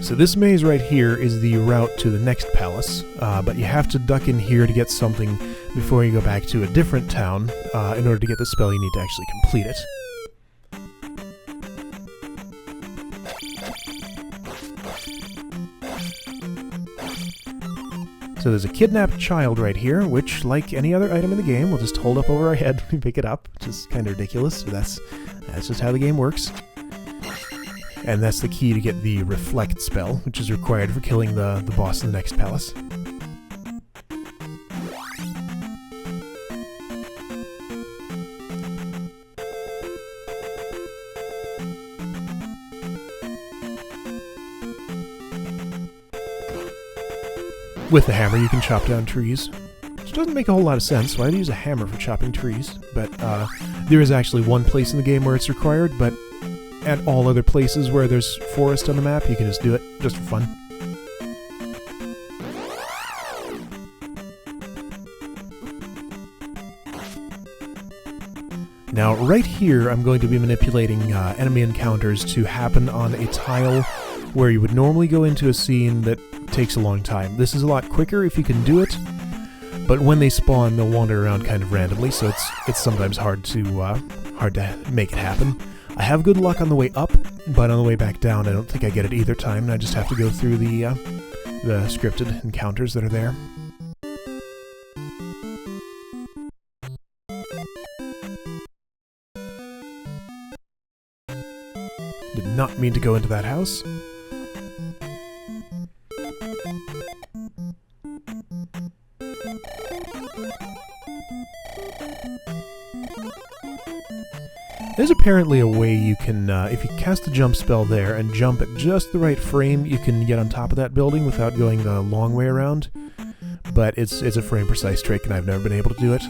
So this maze right here is the route to the next palace, but you have to duck in here to get something before you go back to a different town. In order to get the spell, you need to actually complete it. So there's a kidnapped child right here, which, like any other item in the game, we'll just hold up over our head and pick it up, which is kind of ridiculous, but that's just how the game works. And that's the key to get the Reflect spell, which is required for killing the boss in the next palace. With the hammer, you can chop down trees, which doesn't make a whole lot of sense. Why do you use a hammer for chopping trees? But there is actually one place in the game where it's required, but at all other places where there's forest on the map, you can just do it, just for fun. Now, right here, I'm going to be manipulating enemy encounters to happen on a tile where you would normally go into a scene that takes a long time. This is a lot quicker if you can do it, but when they spawn, they'll wander around kind of randomly, so it's sometimes hard to make it happen. I have good luck on the way up, but on the way back down, I don't think I get it either time, and I just have to go through the scripted encounters that are there. Did not mean to go into that house. There's apparently a way you can, if you cast the jump spell there and jump at just the right frame, you can get on top of that building without going the long way around. But it's a frame-precise trick, and I've never been able to do it.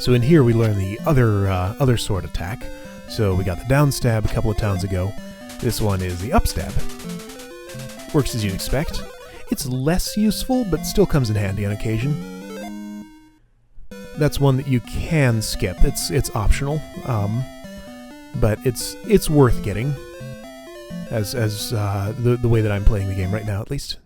So in here we learn the other sword attack. So we got the down stab a couple of towns ago. This one is the up stab. Works as you'd expect. It's less useful, but still comes in handy on occasion. That's one that you can skip. It's optional, but it's worth getting, as the way that I'm playing the game right now, at least.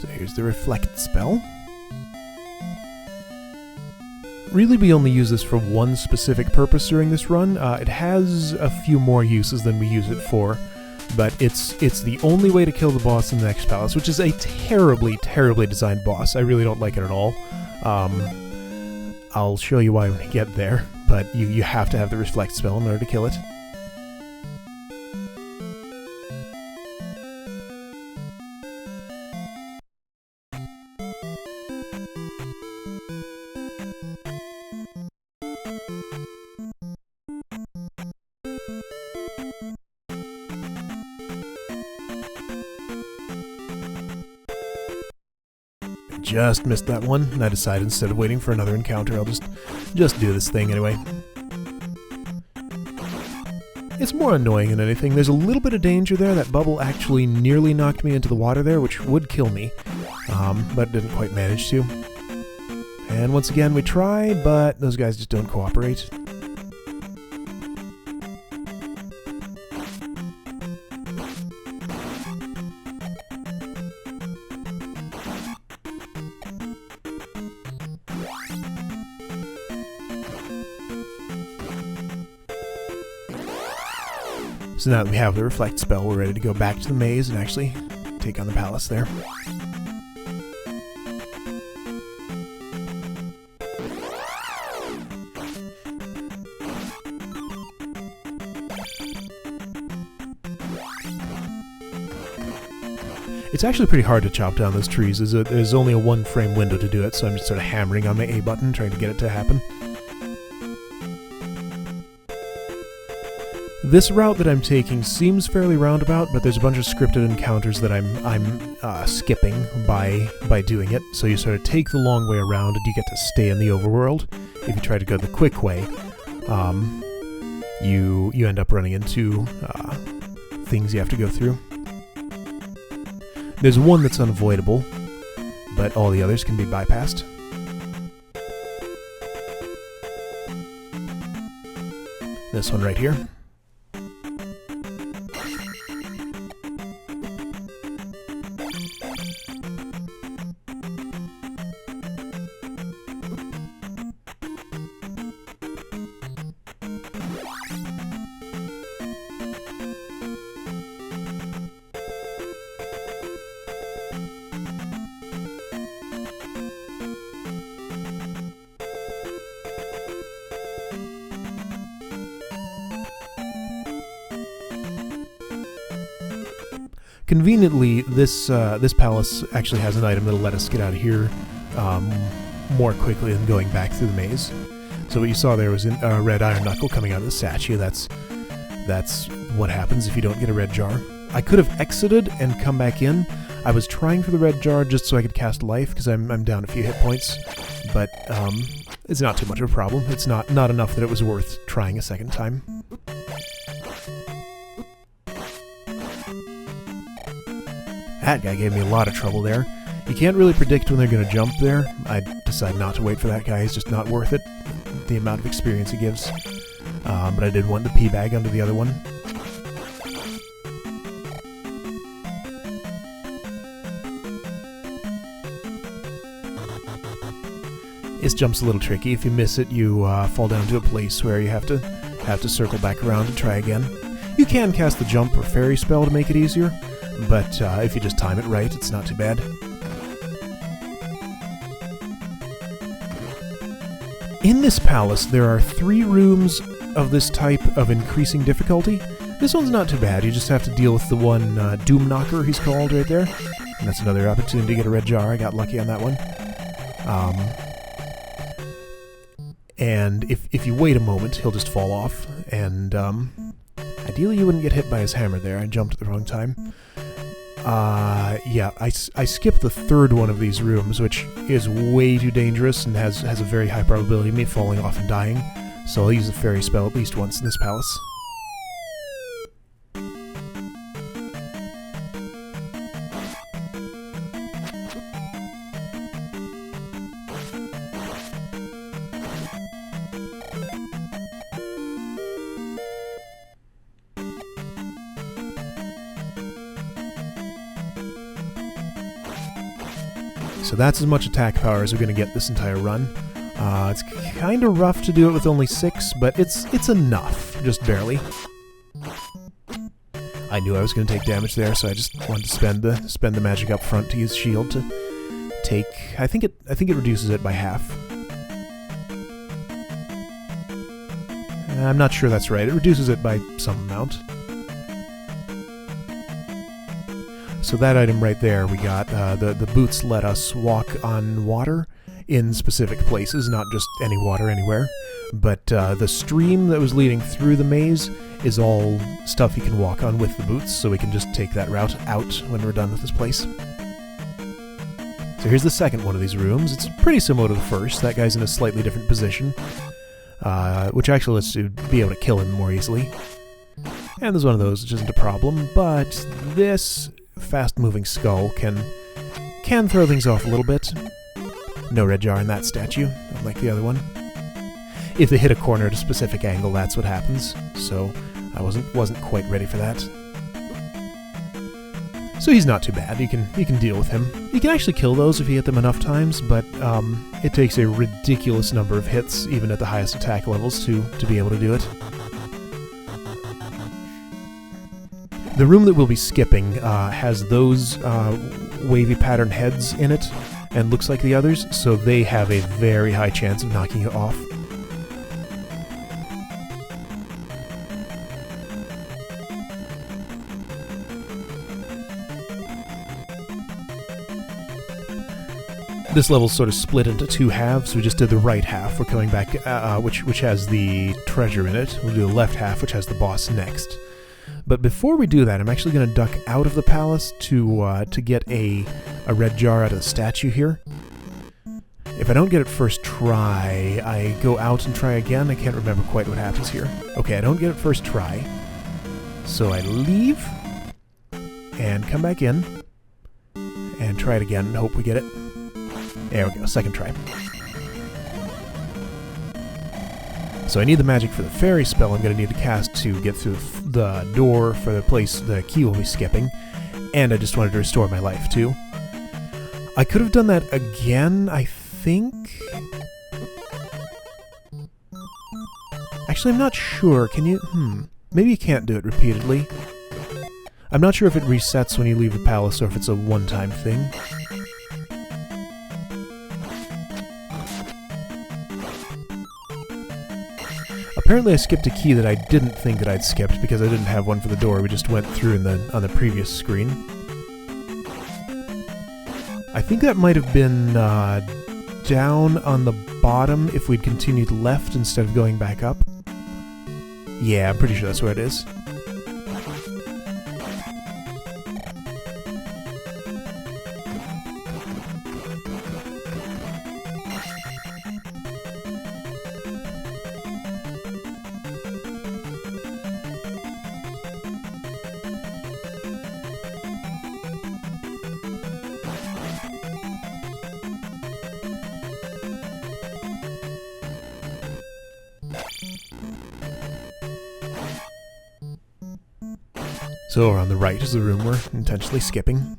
So here's the Reflect spell. Really, we only use this for one specific purpose during this run. It has a few more uses than we use it for, but it's the only way to kill the boss in the next palace, which is a terribly, terribly designed boss. I really don't like it at all. I'll show you why when we get there, but you have to have the Reflect spell in order to kill it. Just missed that one, and I decided instead of waiting for another encounter, I'll just do this thing anyway. It's more annoying than anything. There's a little bit of danger there. That bubble actually nearly knocked me into the water there, which would kill me, but didn't quite manage to. And once again, we try, but those guys just don't cooperate. So now that we have the Reflect spell, we're ready to go back to the maze and actually take on the palace there. It's actually pretty hard to chop down those trees. There's only a 1 frame window to do it, so I'm just sort of hammering on my A button, trying to get it to happen. This route that I'm taking seems fairly roundabout, but there's a bunch of scripted encounters that I'm skipping by doing it. So you sort of take the long way around, and you get to stay in the overworld. If you try to go the quick way, you end up running into things you have to go through. There's one that's unavoidable, but all the others can be bypassed. This one right here. Conveniently, this palace actually has an item that'll let us get out of here more quickly than going back through the maze. So what you saw there was a red iron knuckle coming out of the statue. That's what happens if you don't get a red jar. I could have exited and come back in. I was trying for the red jar just so I could cast life, because I'm down a few hit points, but it's not too much of a problem. It's not enough that it was worth trying a second time. That guy gave me a lot of trouble there. You can't really predict when they're going to jump there. I decided not to wait for that guy. He's just not worth it, the amount of experience he gives. But I did want the pea bag under the other one. This jump's a little tricky. If you miss it, you fall down to a place where you have to circle back around and try again. You can cast the jump or fairy spell to make it easier, but if you just time it right, it's not too bad. In this palace, there are 3 rooms of this type of increasing difficulty. This one's not too bad. You just have to deal with the one Doom Knocker, he's called, right there. And that's another opportunity to get a red jar. I got lucky on that one. And if you wait a moment, he'll just fall off. And ideally you wouldn't get hit by his hammer there. I jumped at the wrong time. Yeah, I skipped the 3rd one of these rooms, which is way too dangerous and has a very high probability of me falling off and dying. So I'll use a fairy spell at least once in this palace. So that's as much attack power as we're going to get this entire run. It's kind of rough to do it with only 6, but it's enough, just barely. I knew I was going to take damage there, so I just wanted to spend the magic up front to use shield to take. I think it reduces it by half. I'm not sure that's right. It reduces it by some amount. So that item right there, we got the boots let us walk on water in specific places, not just any water anywhere. But the stream that was leading through the maze is all stuff you can walk on with the boots, so we can just take that route out when we're done with this place. So here's the second one of these rooms. It's pretty similar to the first. That guy's in a slightly different position, which actually lets you be able to kill him more easily. And there's one of those, which isn't a problem, but this fast-moving skull can throw things off a little bit. No red jar in that statue, unlike the other one. If they hit a corner at a specific angle, that's what happens, so I wasn't quite ready for that. So he's not too bad. You can deal with him. You can actually kill those if you hit them enough times, but it takes a ridiculous number of hits, even at the highest attack levels, to be able to do it. The room that we'll be skipping has those wavy pattern heads in it, and looks like the others, so they have a very high chance of knocking you off. This level's sort of split into two halves. We just did the right half. We're coming back, which has the treasure in it. We'll do the left half, which has the boss next. But before we do that, I'm actually going to duck out of the palace to get a red jar out of the statue here. If I don't get it first try, I go out and try again. I can't remember quite what happens here. Okay, I don't get it first try. So I leave and come back in and try it again and hope we get it. There we go, second try. So I need the magic for the fairy spell I'm going to need to cast to get through the door for the place the key will be skipping. And I just wanted to restore my life too. I could have done that again, I think. Actually, I'm not sure. Can you... Maybe you can't do it repeatedly. I'm not sure if it resets when you leave the palace or if it's a one-time thing. Apparently I skipped a key that I didn't think that I'd skipped because I didn't have one for the door. We just went through on the previous screen. I think that might have been down on the bottom if we'd continued left instead of going back up. Yeah, I'm pretty sure that's where it is. So over on the right is the room we're intentionally skipping.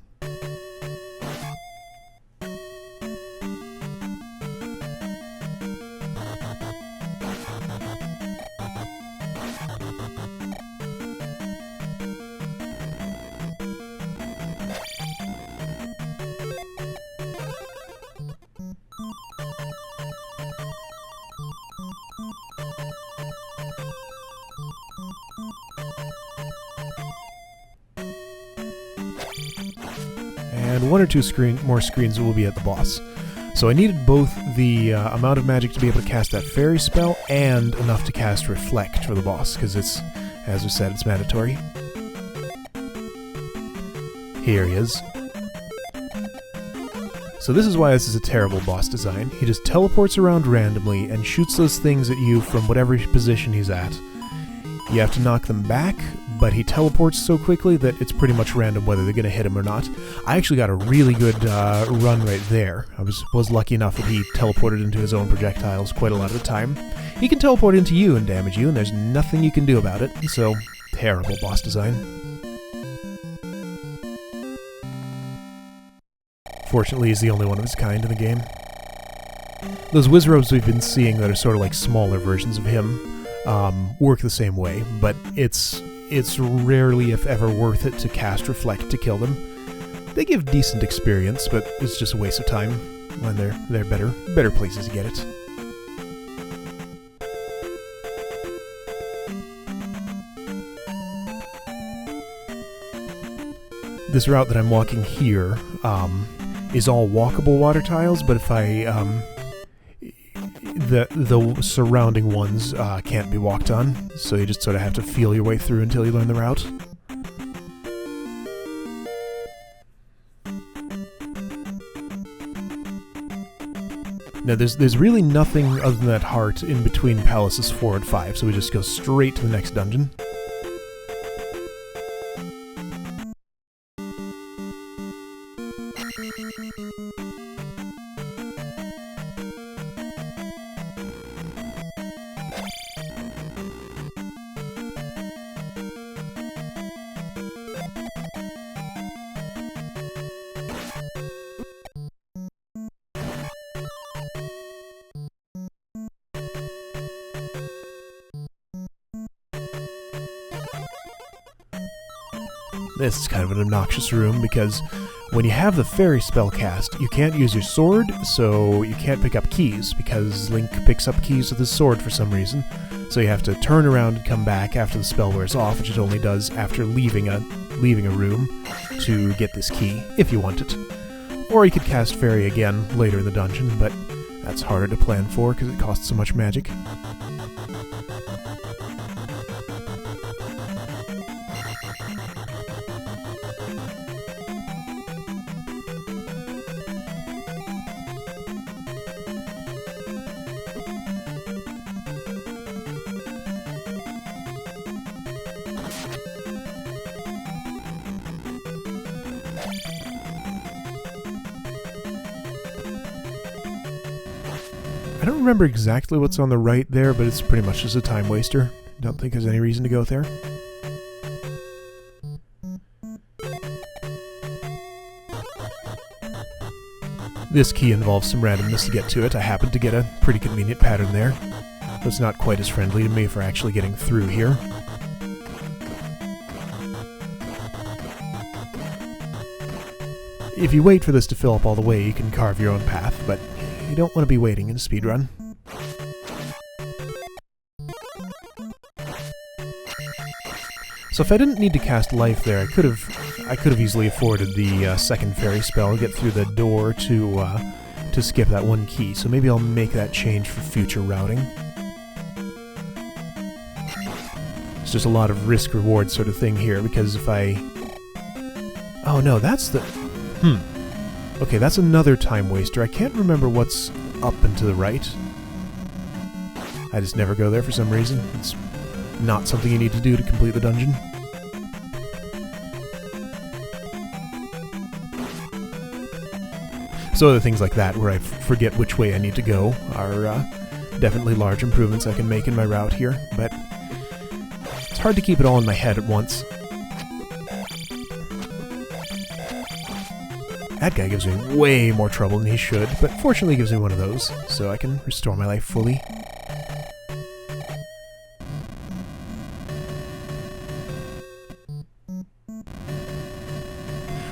And one or two more screens will be at the boss. So I needed both the amount of magic to be able to cast that fairy spell and enough to cast Reflect for the boss, because it's, as we said, it's mandatory. Here he is. So this is why this is a terrible boss design. He just teleports around randomly and shoots those things at you from whatever position he's at. You have to knock them back, but he teleports so quickly that it's pretty much random whether they're going to hit him or not. I actually got a really good run right there. I was lucky enough that he teleported into his own projectiles quite a lot of the time. He can teleport into you and damage you, and there's nothing you can do about it, so terrible boss design. Fortunately, he's the only one of his kind in the game. Those Wizrobes we've been seeing that are sort of like smaller versions of him work the same way, but it's rarely, if ever, worth it to cast Reflect to kill them. They give decent experience, but it's just a waste of time when they're better places to get it. This route that I'm walking here is all walkable water tiles, but if the surrounding ones can't be walked on, so you just sort of have to feel your way through until you learn the route. Now there's really nothing other than that heart in between palaces 4 and 5, so we just go straight to the next dungeon. This is kind of an obnoxious room because when you have the fairy spell cast, you can't use your sword, so you can't pick up keys because Link picks up keys with his sword for some reason. So you have to turn around and come back after the spell wears off, which it only does after leaving a room to get this key, if you want it. Or you could cast Fairy again later in the dungeon, but that's harder to plan for because it costs so much magic. I don't remember exactly what's on the right there, but it's pretty much just a time waster. Don't think there's any reason to go there. This key involves some randomness to get to it. I happen to get a pretty convenient pattern there, but it's not quite as friendly to me for actually getting through here. If you wait for this to fill up all the way, you can carve your own path, but you don't want to be waiting in a speedrun. So if I didn't need to cast life there, I could have easily afforded the second fairy spell, get through the door to skip that one key. So maybe I'll make that change for future routing. It's just a lot of risk-reward sort of thing here, because if I... Oh no, that's the... Okay, that's another time waster. I can't remember what's up and to the right. I just never go there for some reason. It's not something you need to do to complete the dungeon. So other things like that, where I forget which way I need to go, are definitely large improvements I can make in my route here, but it's hard to keep it all in my head at once. That guy gives me way more trouble than he should, but fortunately gives me one of those, so I can restore my life fully.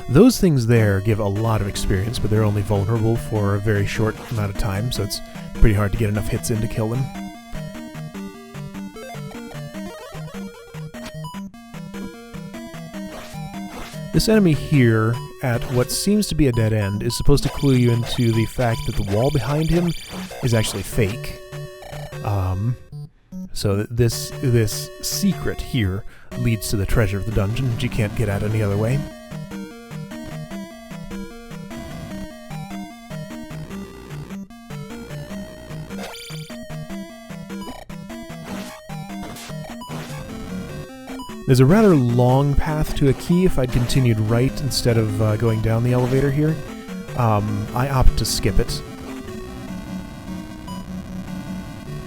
Those things there give a lot of experience, but they're only vulnerable for a very short amount of time, so it's pretty hard to get enough hits in to kill them. This enemy here, at what seems to be a dead end, is supposed to clue you into the fact that the wall behind him is actually fake. So that this secret here leads to the treasure of the dungeon, which you can't get at any other way. There's a rather long path to a key if I'd continued right instead of going down the elevator here. I opt to skip it.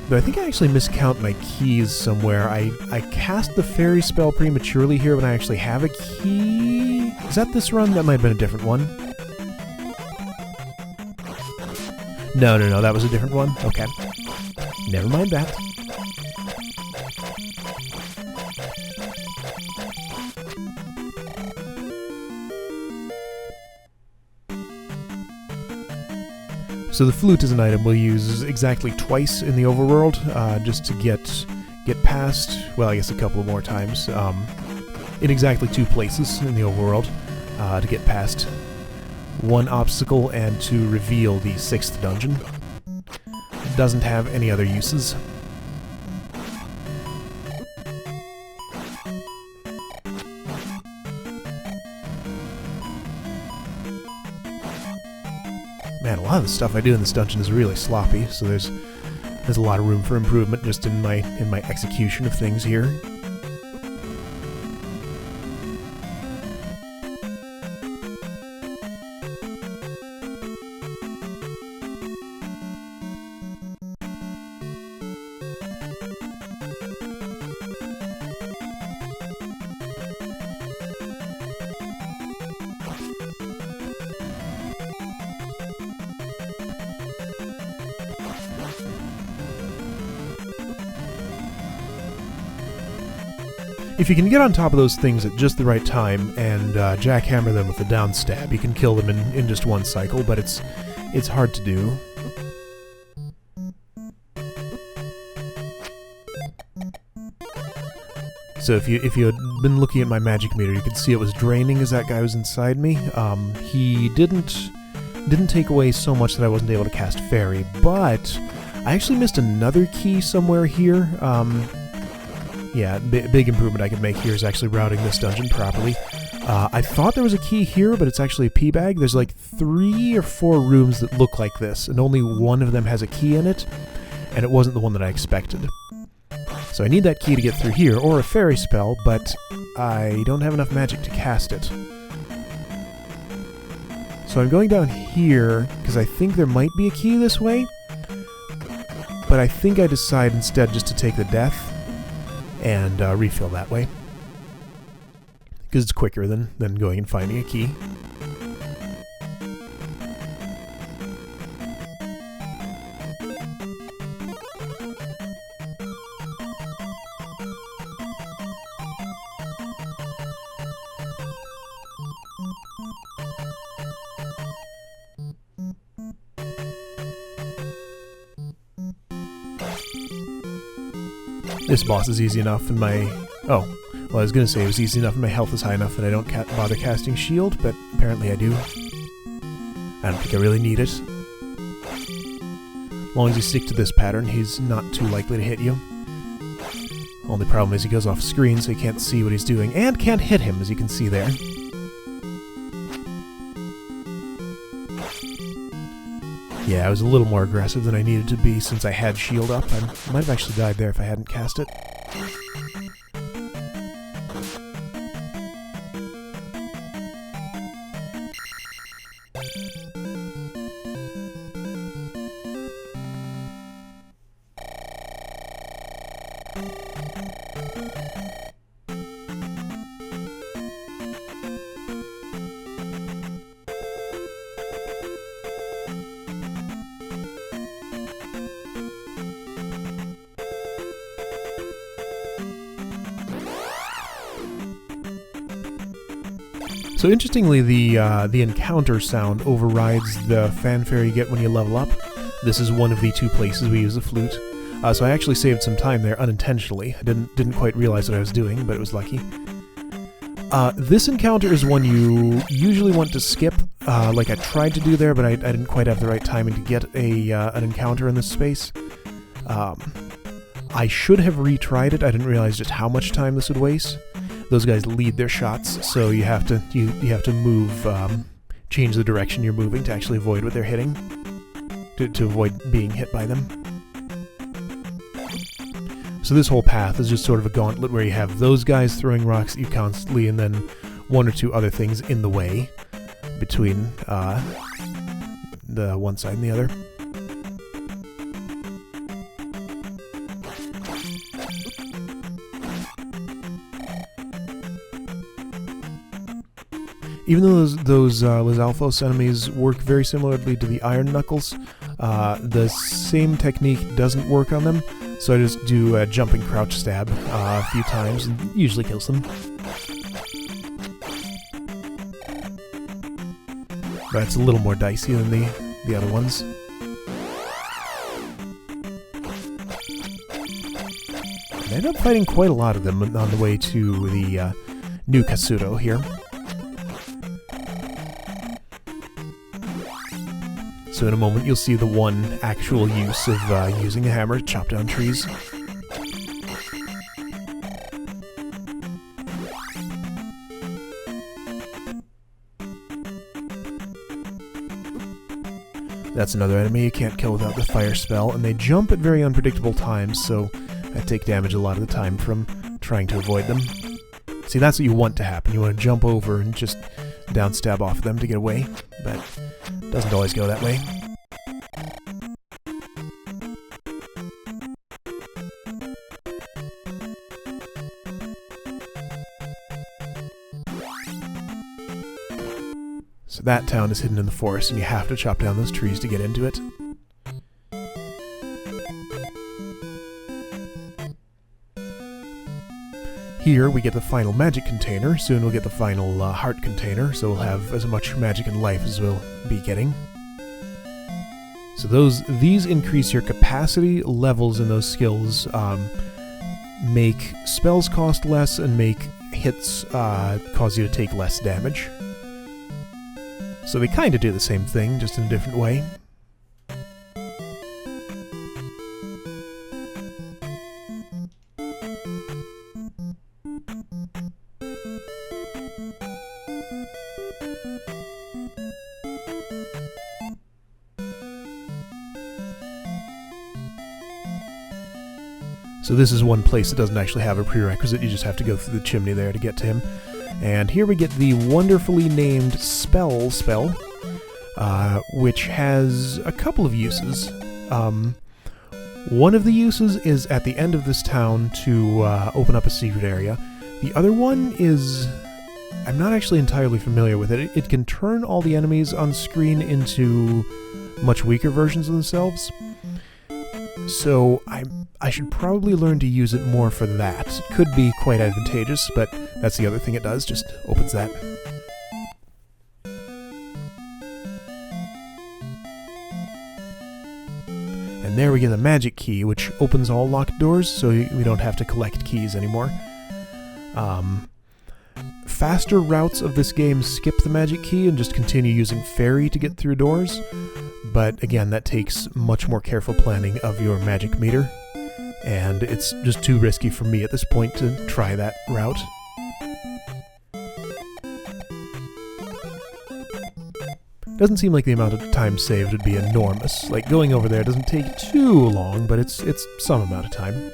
But I think I actually miscount my keys somewhere. I cast the fairy spell prematurely here when I actually have a key. Is that this run? That might have been a different one. No, that was a different one? Okay. Never mind that. So the flute is an item we'll use exactly twice in the overworld, just to get past, well, I guess a couple more times, in exactly 2 places in the overworld, to get past one obstacle and to reveal the 6th dungeon. It doesn't have any other uses. Man, a lot of the stuff I do in this dungeon is really sloppy, so there's a lot of room for improvement just in my execution of things here. If you can get on top of those things at just the right time and jackhammer them with the down stab, you can kill them in just one cycle, but it's hard to do. So if you had been looking at my magic meter, you could see it was draining as that guy was inside me. He didn't didn't take away so much that I wasn't able to cast Fairy, but I actually missed another key somewhere here. Yeah, big improvement I could make here is actually routing this dungeon properly. I thought there was a key here, but it's actually a pea bag. There's like 3 or 4 rooms that look like this, and only one of them has a key in it, and it wasn't the one that I expected. So I need that key to get through here, or a fairy spell, but I don't have enough magic to cast it. So I'm going down here, because I think there might be a key this way, but I think I decide instead just to take the death and refill that way. Because it's quicker than going and finding a key. This boss is easy enough and my... Oh, well I was going to say it was easy enough and my health is high enough that I don't bother casting shield, but apparently I do. I don't think I really need it. As long as you stick to this pattern, he's not too likely to hit you. Only problem is he goes off screen, so you can't see what he's doing, and can't hit him, as you can see there. Yeah, I was a little more aggressive than I needed to be since I had shield up. I might have actually died there if I hadn't cast it. So interestingly, the encounter sound overrides the fanfare you get when you level up. This is one of the 2 places we use the flute. So I actually saved some time there unintentionally. I didn't quite realize what I was doing, but it was lucky. This encounter is one you usually want to skip, like I tried to do there, but I didn't quite have the right timing to get an encounter in this space. I should have retried it. I didn't realize just how much time this would waste. Those guys lead their shots, so you have to move, change the direction you're moving to actually avoid what they're hitting, to avoid being hit by them. So this whole path is just sort of a gauntlet where you have those guys throwing rocks at you constantly, and then 1 or 2 other things in the way between the one side and the other. Even though those Lizalfos enemies work very similarly to the Iron Knuckles, the same technique doesn't work on them, so I just do a jumping crouch stab a few times and usually kills them. But it's a little more dicey than the other ones. And I end up fighting quite a lot of them on the way to the new Kasuto here. So in a moment you'll see the one actual use of using a hammer to chop down trees. That's another enemy you can't kill without the fire spell, and they jump at very unpredictable times, so I take damage a lot of the time from trying to avoid them. See, that's what you want to happen. You want to jump over and just downstab off them to get away, but it doesn't always go that way. So that town is hidden in the forest, and you have to chop down those trees to get into it. Here we get the final magic container. Soon we'll get the final heart container, so we'll have as much magic and life as we'll be getting. So these increase your capacity levels in those skills, make spells cost less, and make hits cause you to take less damage. So they kind of do the same thing, just in a different way. So this is one place that doesn't actually have a prerequisite, you just have to go through the chimney there to get to him. And here we get the wonderfully named spell, which has a couple of uses. One of the uses is at the end of this town to open up a secret area. The other one is... I'm not actually entirely familiar with it. It can turn all the enemies on screen into much weaker versions of themselves. So I should probably learn to use it more for that. It could be quite advantageous, but that's the other thing it does, just opens that. And there we get a magic key, which opens all locked doors, so we don't have to collect keys anymore. Faster routes of this game skip the magic key and just continue using fairy to get through doors. But again, that takes much more careful planning of your magic meter, and it's just too risky for me at this point to try that route. Doesn't seem like the amount of time saved would be enormous. Like, going over there doesn't take too long, but it's some amount of time.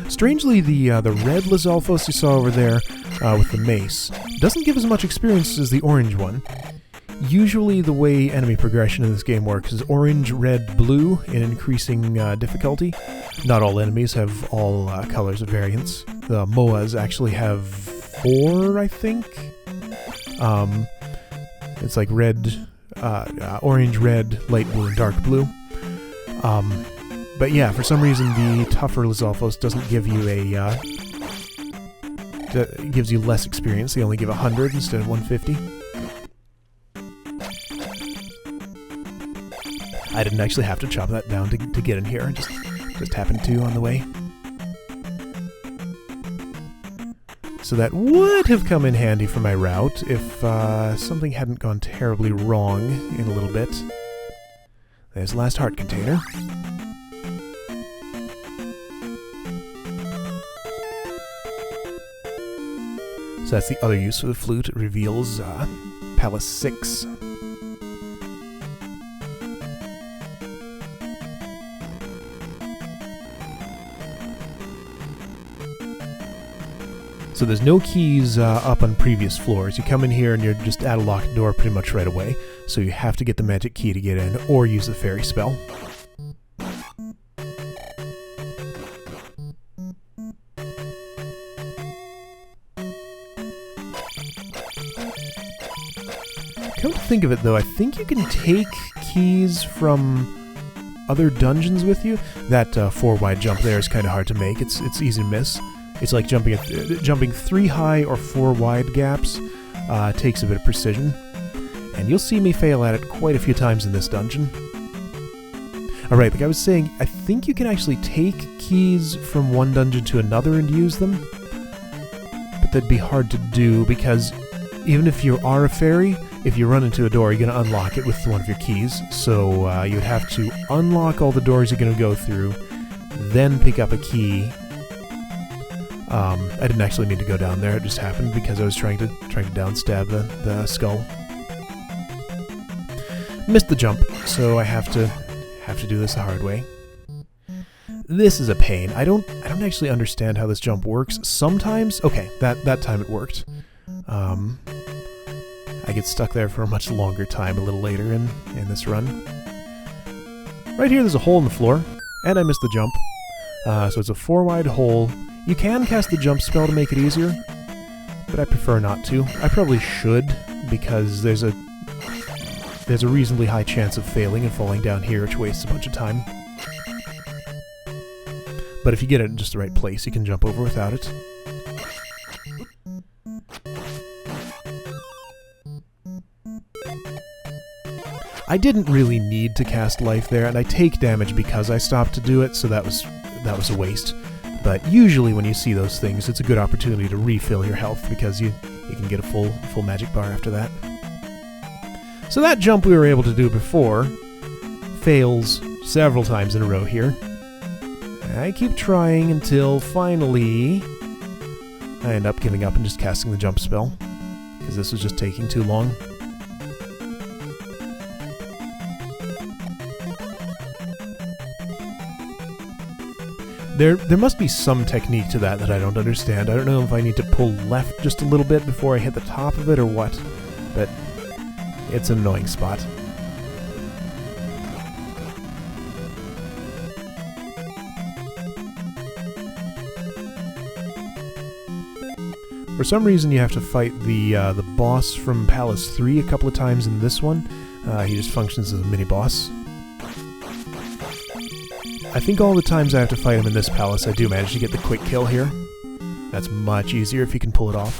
Strangely, the red Lizalfos you saw over there with the mace doesn't give as much experience as the orange one. Usually the way enemy progression in this game works is orange, red, blue in increasing difficulty. Not all enemies have all colors of variance. The Moas actually have 4, I think. It's like red, orange, red, light blue, and dark blue. But yeah, for some reason the tougher Lizalfos doesn't give you gives you less experience. They only give 100 instead of 150. I didn't actually have to chop that down to get in here. Just happened to on the way. So that would have come in handy for my route if something hadn't gone terribly wrong in a little bit. There's the last heart container. So that's the other use for the flute. It reveals Palace 6. So there's no keys up on previous floors. You come in here and you're just at a locked door pretty much right away. So you have to get the magic key to get in, or use the fairy spell. Come to think of it though, I think you can take keys from other dungeons with you. That 4-wide jump there is kind of hard to make. It's easy to miss. It's like jumping 3 high or 4 wide gaps. Takes a bit of precision. And you'll see me fail at it quite a few times in this dungeon. Alright, like I was saying, I think you can actually take keys from one dungeon to another and use them. But that'd be hard to do because even if you are a fairy, if you run into a door, you're going to unlock it with one of your keys. So you'd have to unlock all the doors you're going to go through, then pick up a key. I didn't actually mean to go down there, it just happened because I was trying to downstab the skull. Missed the jump, so I have to do this the hard way. This is a pain. I don't actually understand how this jump works. Sometimes, okay, that time it worked. I get stuck there for a much longer time a little later in this run. Right here there's a hole in the floor, and I missed the jump. So it's a 4-wide hole. You can cast the jump spell to make it easier, but I prefer not to. I probably should, because there's a reasonably high chance of failing and falling down here, which wastes a bunch of time. But if you get it in just the right place, you can jump over without it. I didn't really need to cast life there, and I take damage because I stopped to do it, so that was a waste. But usually when you see those things, it's a good opportunity to refill your health, because you can get a full magic bar after that. So that jump we were able to do before fails several times in a row here. I keep trying until finally I end up giving up and just casting the jump spell, because this was just taking too long. There must be some technique to that I don't understand. I don't know if I need to pull left just a little bit before I hit the top of it or what, but it's an annoying spot. For some reason you have to fight the boss from Palace 3 a couple of times in this one. He just functions as a mini-boss. I think all the times I have to fight him in this palace, I do manage to get the quick kill here. That's much easier if you can pull it off.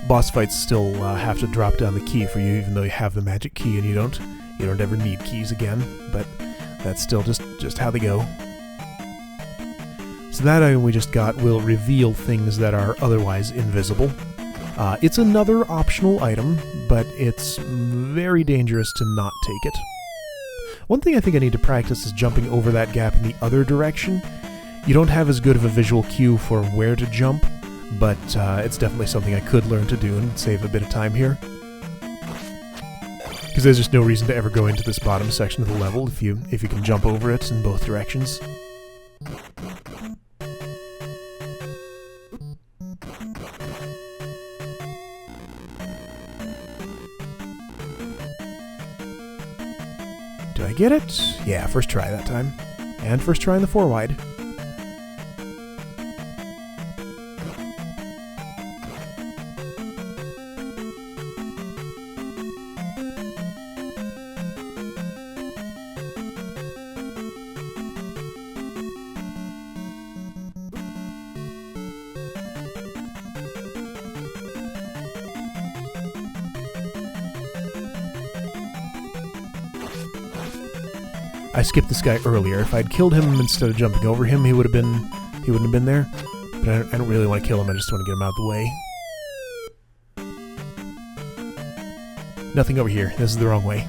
Boss fights still have to drop down the key for you, even though you have the magic key and you don't ever need keys again, but that's still just how they go. So that item we just got will reveal things that are otherwise invisible. It's another optional item, but it's very dangerous to not take it. One thing I think I need to practice is jumping over that gap in the other direction. You don't have as good of a visual cue for where to jump, but it's definitely something I could learn to do and save a bit of time here. Because there's just no reason to ever go into this bottom section of the level if you can jump over it in both directions. Do I get it? Yeah, first try that time. And first try in the 4-wide. I skipped this guy earlier. If I'd killed him instead of jumping over him, he wouldn't have been there. But I don't really want to kill him, I just want to get him out of the way. Nothing over here. This is the wrong way.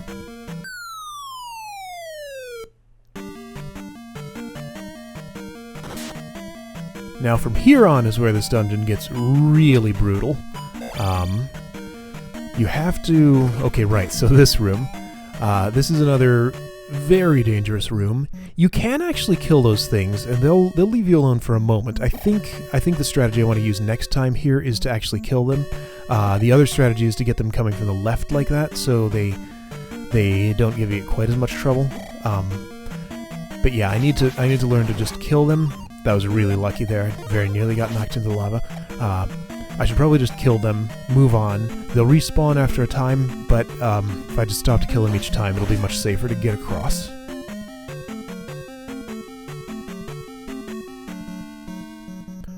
Now from here on is where this dungeon gets really brutal. You have to... Okay, right, so this room. This is another very dangerous room. You can actually kill those things, and they'll leave you alone for a moment. I think the strategy I want to use next time here is to actually kill them. The other strategy is to get them coming from the left like that, so they don't give you quite as much trouble. But yeah, I need to learn to just kill them. That was really lucky there. I very nearly got knocked into the lava. I should probably just kill them, move on. They'll respawn after a time, but if I just stop to kill them each time, it'll be much safer to get across.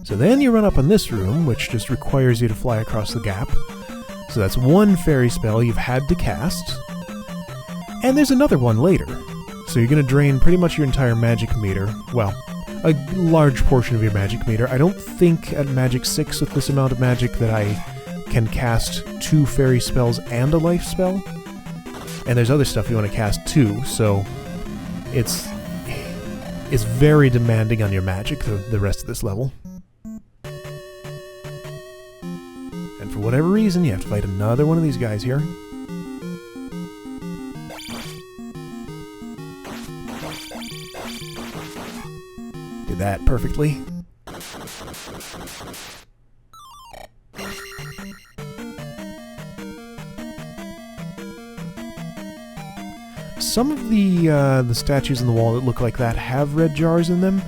So then you run up on this room, which just requires you to fly across the gap. So that's one fairy spell you've had to cast. And there's another one later. So you're going to drain pretty much your entire magic meter. Well, a large portion of your magic meter. I don't think at Magic 6 with this amount of magic that I can cast 2 fairy spells and a life spell. And there's other stuff you want to cast too, so it's very demanding on your magic, the rest of this level. And for whatever reason, you have to fight another one of these guys here. Did that perfectly. Some of the statues in the wall that look like that have red jars in them.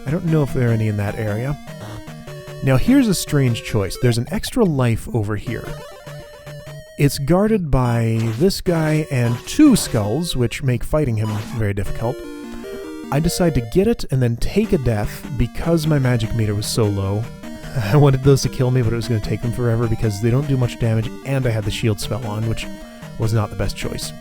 I don't know if there are any in that area. Now here's a strange choice. There's an extra life over here. It's guarded by this guy and 2 skulls, which make fighting him very difficult. I decide to get it and then take a death because my magic meter was so low. I wanted those to kill me, but it was going to take them forever because they don't do much damage, and I had the shield spell on, which was not the best choice.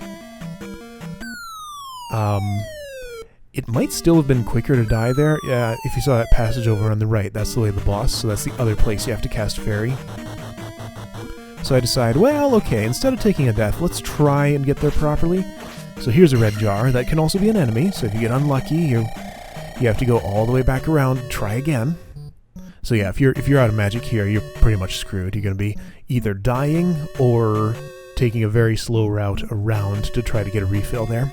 It might still have been quicker to die there. Yeah, if you saw that passage over on the right, that's the way of the boss, so that's the other place you have to cast Fairy. So I decide, well, okay, instead of taking a death, let's try and get there properly. So here's a red jar. That can also be an enemy, so if you get unlucky, you have to go all the way back around and try again. So yeah, if you're out of magic here, you're pretty much screwed. You're going to be either dying or taking a very slow route around to try to get a refill there.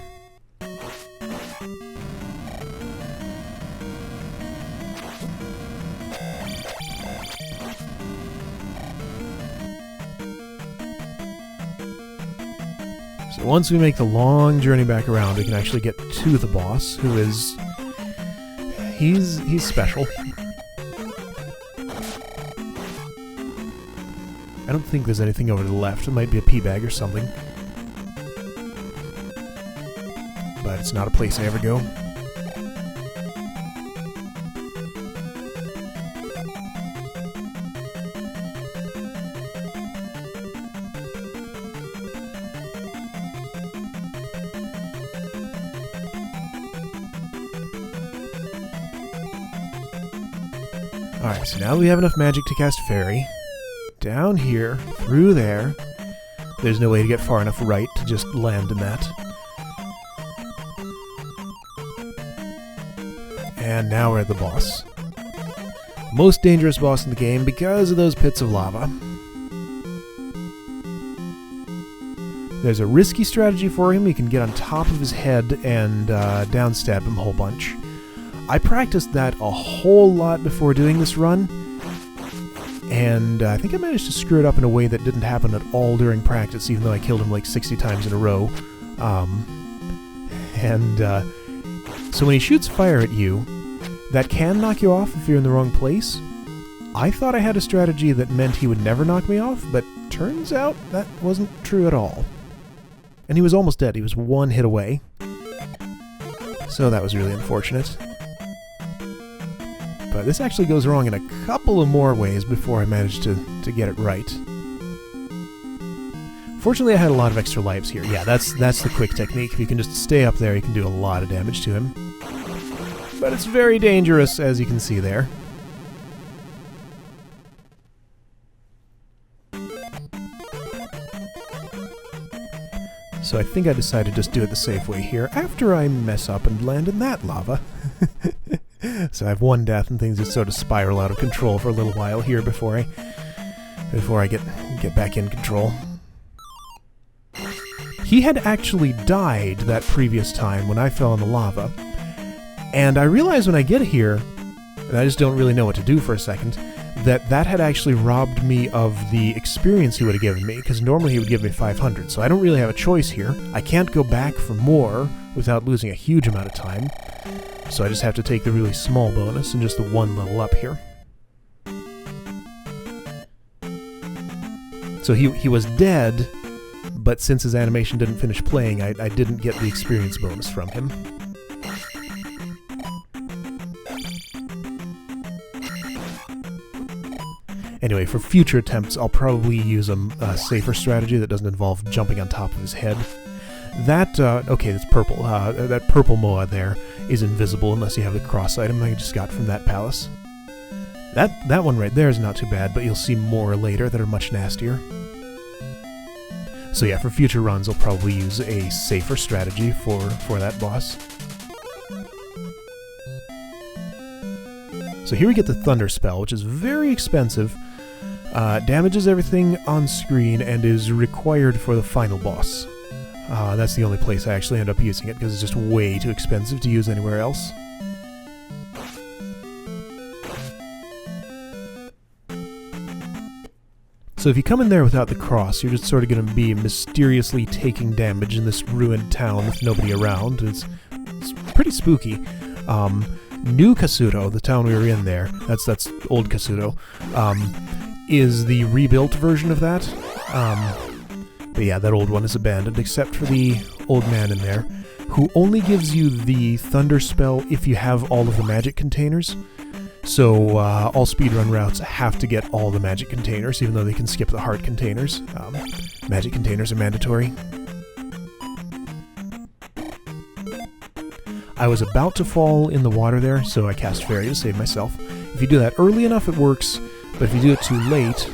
So once we make the long journey back around, we can actually get to the boss, who is... He's special. I don't think there's anything over to the left. It might be a pea bag or something. But it's not a place I ever go. Alright, so now we have enough magic to cast Fairy. Down here, through there. There's no way to get far enough right to just land in that. And now we're at the boss. Most dangerous boss in the game because of those pits of lava. There's a risky strategy for him. You can get on top of his head and downstab him a whole bunch. I practiced that a whole lot before doing this run, and I think I managed to screw it up in a way that didn't happen at all during practice, even though I killed him like 60 times in a row. So when he shoots fire at you, that can knock you off if you're in the wrong place. I thought I had a strategy that meant he would never knock me off, but turns out that wasn't true at all. And he was almost dead. He was one hit away. So that was really unfortunate. But this actually goes wrong in a couple of more ways before I managed to get it right. Fortunately, I had a lot of extra lives here. Yeah, that's the quick technique. If you can just stay up there, you can do a lot of damage to him. But it's very dangerous, as you can see there. So I think I decided to just do it the safe way here, after I mess up and land in that lava. So I have one death and things just sort of spiral out of control for a little while here before I get back in control. He had actually died that previous time when I fell in the lava, and I realized when I get here, and I just don't really know what to do for a second, that had actually robbed me of the experience he would have given me, because normally he would give me 500, so I don't really have a choice here. I can't go back for more without losing a huge amount of time, so I just have to take the really small bonus and just the one level up here. So he was dead, but since his animation didn't finish playing, I didn't get the experience bonus from him. Anyway, for future attempts, I'll probably use a safer strategy that doesn't involve jumping on top of his head. Okay, that's purple. That purple Moa there is invisible unless you have the cross item I just got from that palace. That one right there is not too bad, but you'll see more later that are much nastier. So yeah, for future runs, I'll probably use a safer strategy for that boss. So here we get the Thunder Spell, which is very expensive, damages everything on screen, and is required for the final boss. That's the only place I actually end up using it, because it's just way too expensive to use anywhere else. So if you come in there without the cross, you're just sort of going to be mysteriously taking damage in this ruined town with nobody around. It's pretty spooky. New Kasuto, the town we were in there, that's old Kasuto, is the rebuilt version of that. But yeah, that old one is abandoned, except for the old man in there, who only gives you the Thunder spell if you have all of the magic containers. So all speedrun routes have to get all the magic containers, even though they can skip the heart containers. Magic containers are mandatory. I was about to fall in the water there, so I cast Fairy to save myself. If you do that early enough, it works, but if you do it too late,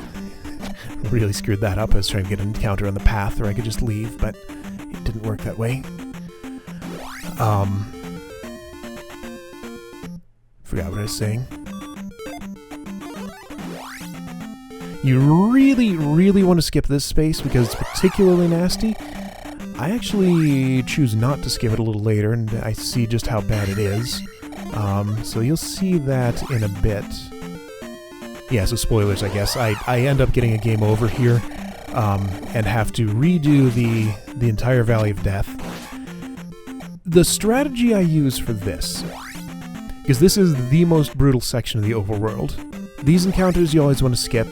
really screwed that up. I was trying to get an encounter on the path, or I could just leave, but it didn't work that way. Forgot what I was saying. You really, really want to skip this space because it's particularly nasty. I actually choose not to skip it a little later, and I see just how bad it is. So you'll see that in a bit. Yeah, so spoilers, I guess. I end up getting a game over here, and have to redo the entire Valley of Death. The strategy I use for this, because this is the most brutal section of the overworld. These encounters you always want to skip,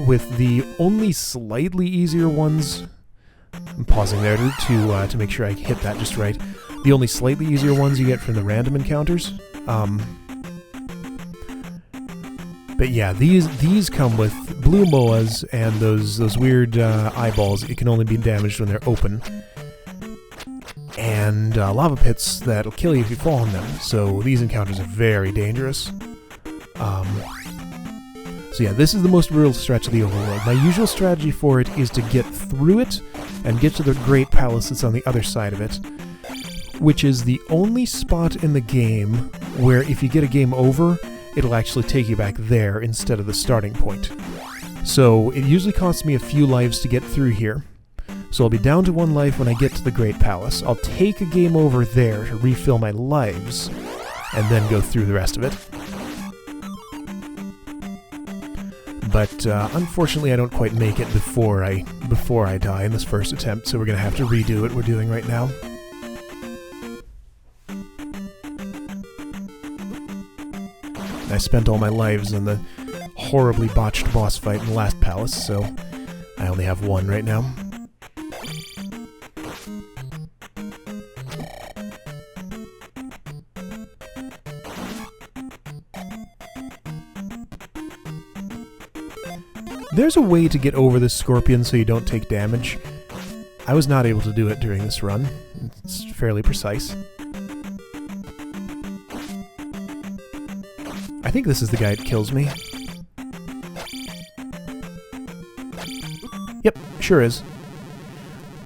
with the only slightly easier ones. I'm pausing there to make sure I hit that just right. The only slightly easier ones you get from the random encounters. But yeah, these come with blue moas and those weird eyeballs that can only be damaged when they're open. And lava pits that'll kill you if you fall on them. So these encounters are very dangerous. So yeah, this is the most brutal stretch of the overworld. My usual strategy for it is to get through it and get to the Great Palace that's on the other side of it, which is the only spot in the game where if you get a game over, it'll actually take you back there instead of the starting point. So it usually costs me a few lives to get through here. So I'll be down to 1 life when I get to the Great Palace. I'll take a game over there to refill my lives, and then go through the rest of it. But unfortunately I don't quite make it before I die in this first attempt, so we're going to have to redo what we're doing right now. I spent all my lives in the horribly botched boss fight in the last palace, so I only have 1 right now. There's a way to get over this scorpion so you don't take damage. I was not able to do it during this run. It's fairly precise. I think this is the guy that kills me. Yep, sure is.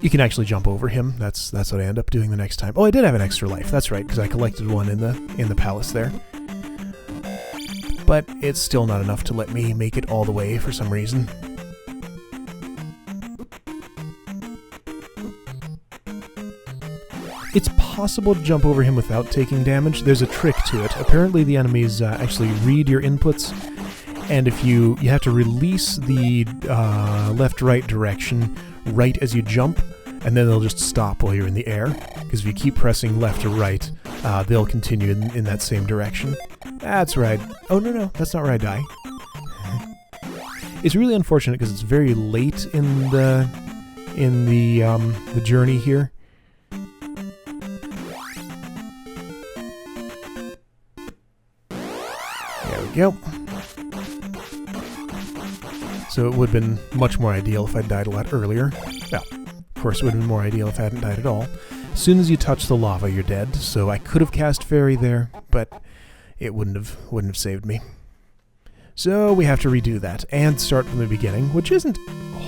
You can actually jump over him. That's what I end up doing the next time. Oh, I did have an extra life. That's right, because I collected 1 in the palace there. But it's still not enough to let me make it all the way for some reason. It's possible to jump over him without taking damage. There's a trick to it. Apparently the enemies actually read your inputs, and if you have to release the left-right direction right as you jump, and then they'll just stop while you're in the air. Because if you keep pressing left or right, they'll continue in that same direction. That's right. Oh, no, that's not where I die. It's really unfortunate because it's very late in the journey here. There we go. So it would have been much more ideal if I'd died a lot earlier. Well, of course it would have been more ideal if I hadn't died at all. As soon as you touch the lava, you're dead, so I could have cast Fairy there, but it wouldn't have saved me. So we have to redo that and start from the beginning, which isn't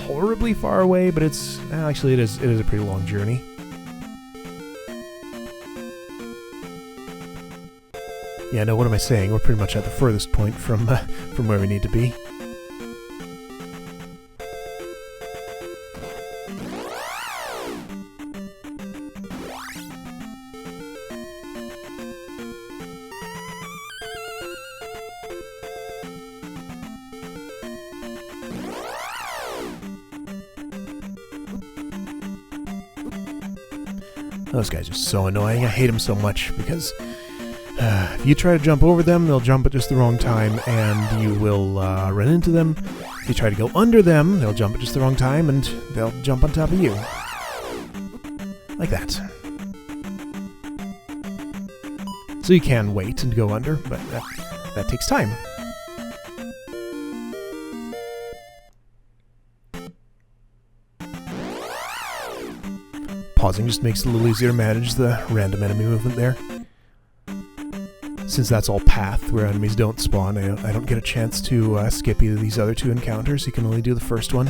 horribly far away, but it's actually it is a pretty long journey. Yeah, no, what am I saying? We're pretty much at the furthest point from where we need to be. Those guys are so annoying. I hate them so much because if you try to jump over them, they'll jump at just the wrong time and you will run into them. If you try to go under them, they'll jump at just the wrong time and they'll jump on top of you. Like that. So you can wait and go under, but that takes time. Pausing just makes it a little easier to manage the random enemy movement there. Since that's all path, where enemies don't spawn, I don't get a chance to skip either of these other two encounters. You can only do the first one.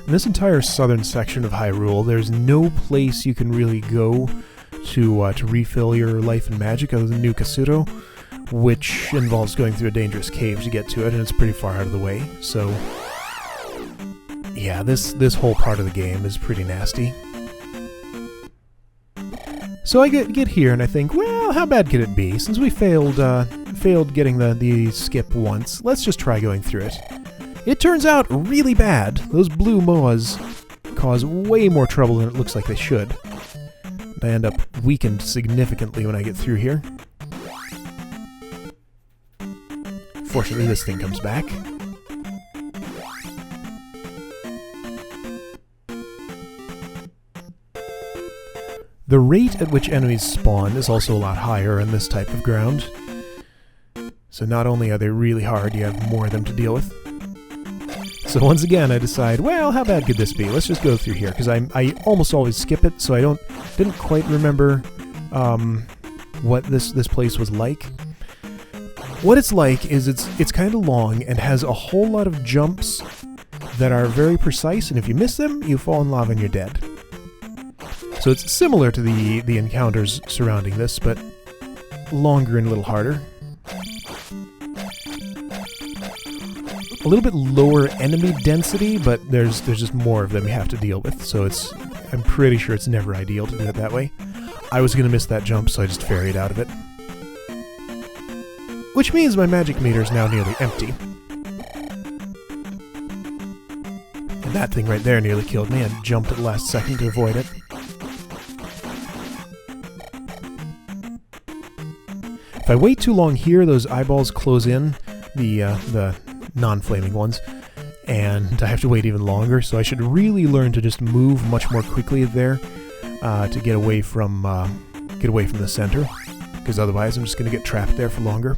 In this entire southern section of Hyrule, there's no place you can really go to refill your life and magic other than New Kasuro, which involves going through a dangerous cave to get to it, and it's pretty far out of the way. So, yeah, this whole part of the game is pretty nasty. So I get here and I think, well, how bad could it be? Since we failed getting the skip once, let's just try going through it. It turns out really bad. Those blue moas cause way more trouble than it looks like they should. I end up weakened significantly when I get through here. Fortunately, this thing comes back. The rate at which enemies spawn is also a lot higher in this type of ground. So not only are they really hard, you have more of them to deal with. So once again, I decide, well, how bad could this be? Let's just go through here, because I almost always skip it, so I didn't quite remember what this place was like. What it's like is it's kind of long and has a whole lot of jumps that are very precise, and if you miss them, you fall in lava and you're dead. So it's similar to the encounters surrounding this, but longer and a little harder. A little bit lower enemy density, but there's just more of them you have to deal with, so I'm pretty sure it's never ideal to do it that way. I was going to miss that jump, so I just ferried out of it. Which means my magic meter is now nearly empty. And that thing right there nearly killed me. I jumped at the last second to avoid it. If I wait too long here, those eyeballs close in, the non-flaming ones, and I have to wait even longer, so I should really learn to just move much more quickly there to get away from the center, because otherwise I'm just going to get trapped there for longer.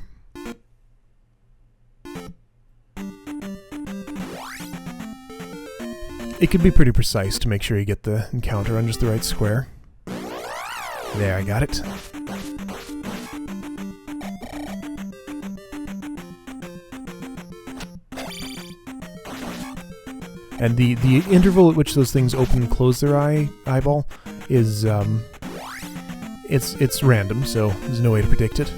It could be pretty precise to make sure you get the encounter on just the right square. There, I got it. And the interval at which those things open and close their eyeball is it's random, so there's no way to predict it.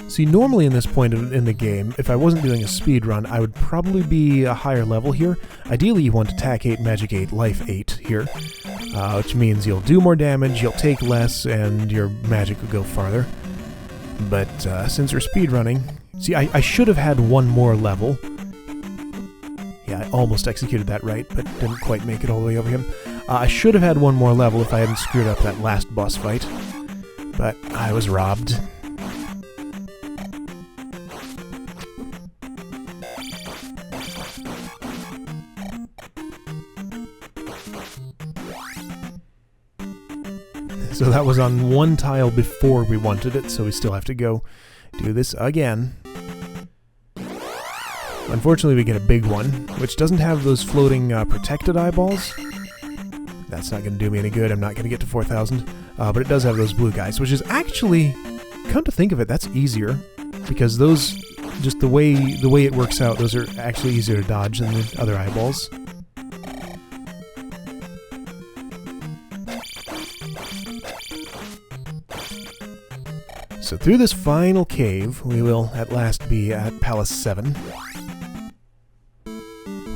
See, normally in this point in the game, if I wasn't doing a speedrun, I would probably be a higher level here. Ideally, you want Attack 8, Magic 8, Life 8 here, which means you'll do more damage, you'll take less, and your magic will go farther. But since we're speedrunning... See, I should have had one more level. Yeah, I almost executed that right, but didn't quite make it all the way over him. I should have had one more level if I hadn't screwed up that last boss fight. But I was robbed. So that was on one tile before we wanted it, so we still have to go do this again. Unfortunately, we get a big one, which doesn't have those floating protected eyeballs. That's not going to do me any good. I'm not going to get to 4,000. But it does have those blue guys, which is actually, come to think of it, that's easier. Because those, just the way it works out, those are actually easier to dodge than the other eyeballs. So through this final cave, we will at last be at Palace 7,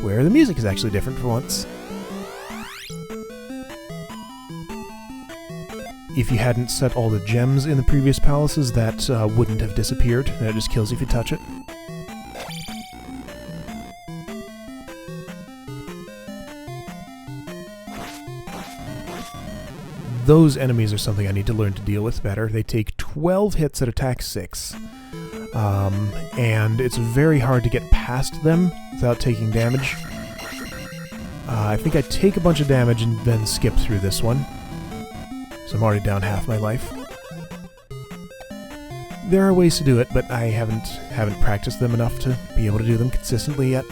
where the music is actually different for once. if you hadn't set all the gems in the previous palaces, that wouldn't have disappeared, and it just kills you if you touch it. Those enemies are something I need to learn to deal with better. They take 12 hits at attack 6, and it's very hard to get past them without taking damage. I think I take a bunch of damage and then skip through this one. So I'm already down half my life. There are ways to do it, but I haven't practiced them enough to be able to do them consistently yet.